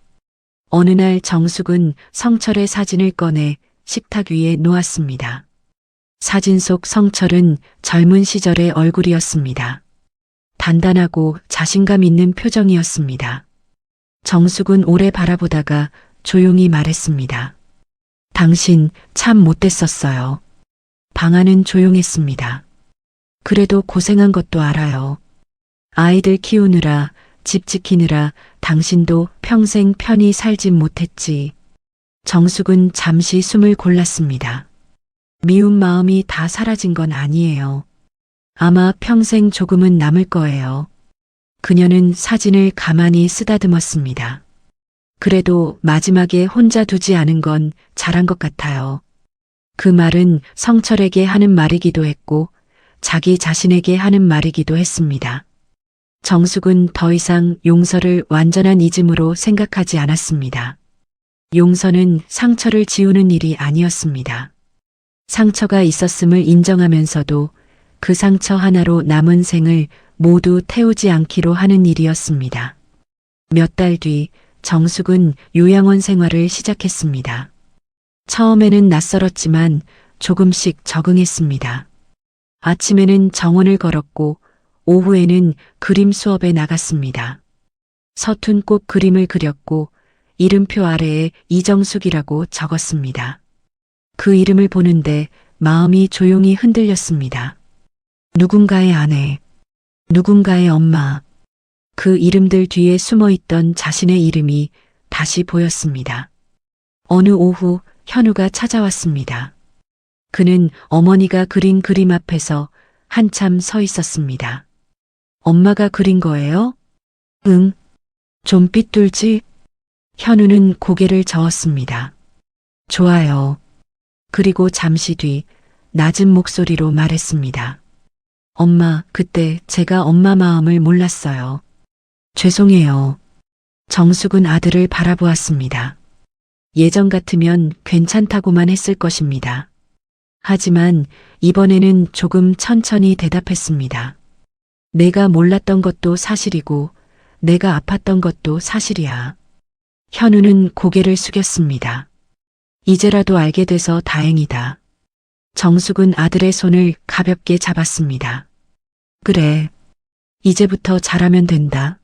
어느 날 정숙은 성철의 사진을 꺼내 식탁 위에 놓았습니다. 사진 속 성철은 젊은 시절의 얼굴이었습니다. 단단하고 자신감 있는 표정이었습니다. 정숙은 오래 바라보다가 조용히 말했습니다. 당신 참 못됐었어요. 방 안은 조용했습니다. 그래도 고생한 것도 알아요. 아이들 키우느라, 집 지키느라 당신도 평생 편히 살진 못했지. 정숙은 잠시 숨을 골랐습니다. 미운 마음이 다 사라진 건 아니에요. 아마 평생 조금은 남을 거예요. 그녀는 사진을 가만히 쓰다듬었습니다. 그래도 마지막에 혼자 두지 않은 건 잘한 것 같아요. 그 말은 성철에게 하는 말이기도 했고 자기 자신에게 하는 말이기도 했습니다. 정숙은 더 이상 용서를 완전한 잊음으로 생각하지 않았습니다. 용서는 상처를 지우는 일이 아니었습니다. 상처가 있었음을 인정하면서도 그 상처 하나로 남은 생을 모두 태우지 않기로 하는 일이었습니다. 몇 달 뒤 정숙은 요양원 생활을 시작했습니다. 처음에는 낯설었지만 조금씩 적응했습니다. 아침에는 정원을 걸었고 오후에는 그림 수업에 나갔습니다. 서툰 꽃 그림을 그렸고 이름표 아래에 이정숙이라고 적었습니다. 그 이름을 보는데 마음이 조용히 흔들렸습니다. 누군가의 아내, 누군가의 엄마, 그 이름들 뒤에 숨어있던 자신의 이름이 다시 보였습니다. 어느 오후 현우가 찾아왔습니다. 그는 어머니가 그린 그림 앞에서 한참 서 있었습니다. 엄마가 그린 거예요? 응. 좀 삐뚤지? 현우는 고개를 저었습니다. 좋아요. 그리고 잠시 뒤 낮은 목소리로 말했습니다. 엄마, 그때 제가 엄마 마음을 몰랐어요. 죄송해요. 정숙은 아들을 바라보았습니다. 예전 같으면 괜찮다고만 했을 것입니다. 하지만 이번에는 조금 천천히 대답했습니다. 내가 몰랐던 것도 사실이고 내가 아팠던 것도 사실이야. 현우는 고개를 숙였습니다. 이제라도 알게 돼서 다행이다. 정숙은 아들의 손을 가볍게 잡았습니다. 그래. 이제부터 잘하면 된다.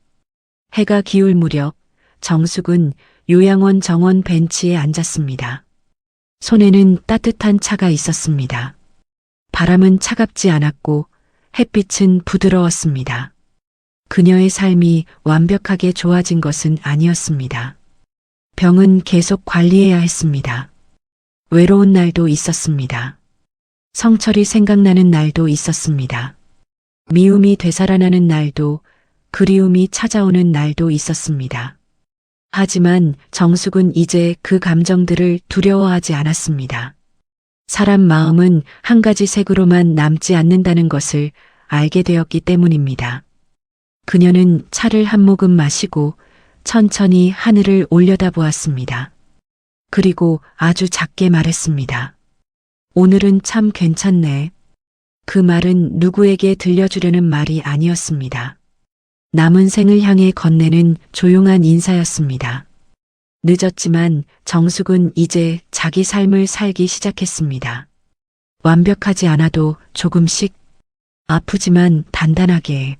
해가 기울 무렵 정숙은 요양원 정원 벤치에 앉았습니다. 손에는 따뜻한 차가 있었습니다. 바람은 차갑지 않았고 햇빛은 부드러웠습니다. 그녀의 삶이 완벽하게 좋아진 것은 아니었습니다. 병은 계속 관리해야 했습니다. 외로운 날도 있었습니다. 성철이 생각나는 날도 있었습니다. 미움이 되살아나는 날도, 그리움이 찾아오는 날도 있었습니다. 하지만 정숙은 이제 그 감정들을 두려워하지 않았습니다. 사람 마음은 한 가지 색으로만 남지 않는다는 것을 알게 되었기 때문입니다. 그녀는 차를 한 모금 마시고 천천히 하늘을 올려다보았습니다. 그리고 아주 작게 말했습니다. 오늘은 참 괜찮네. 그 말은 누구에게 들려주려는 말이 아니었습니다. 남은 생을 향해 건네는 조용한 인사였습니다. 늦었지만 정숙은 이제 자기 삶을 살기 시작했습니다. 완벽하지 않아도 조금씩, 아프지만 단단하게.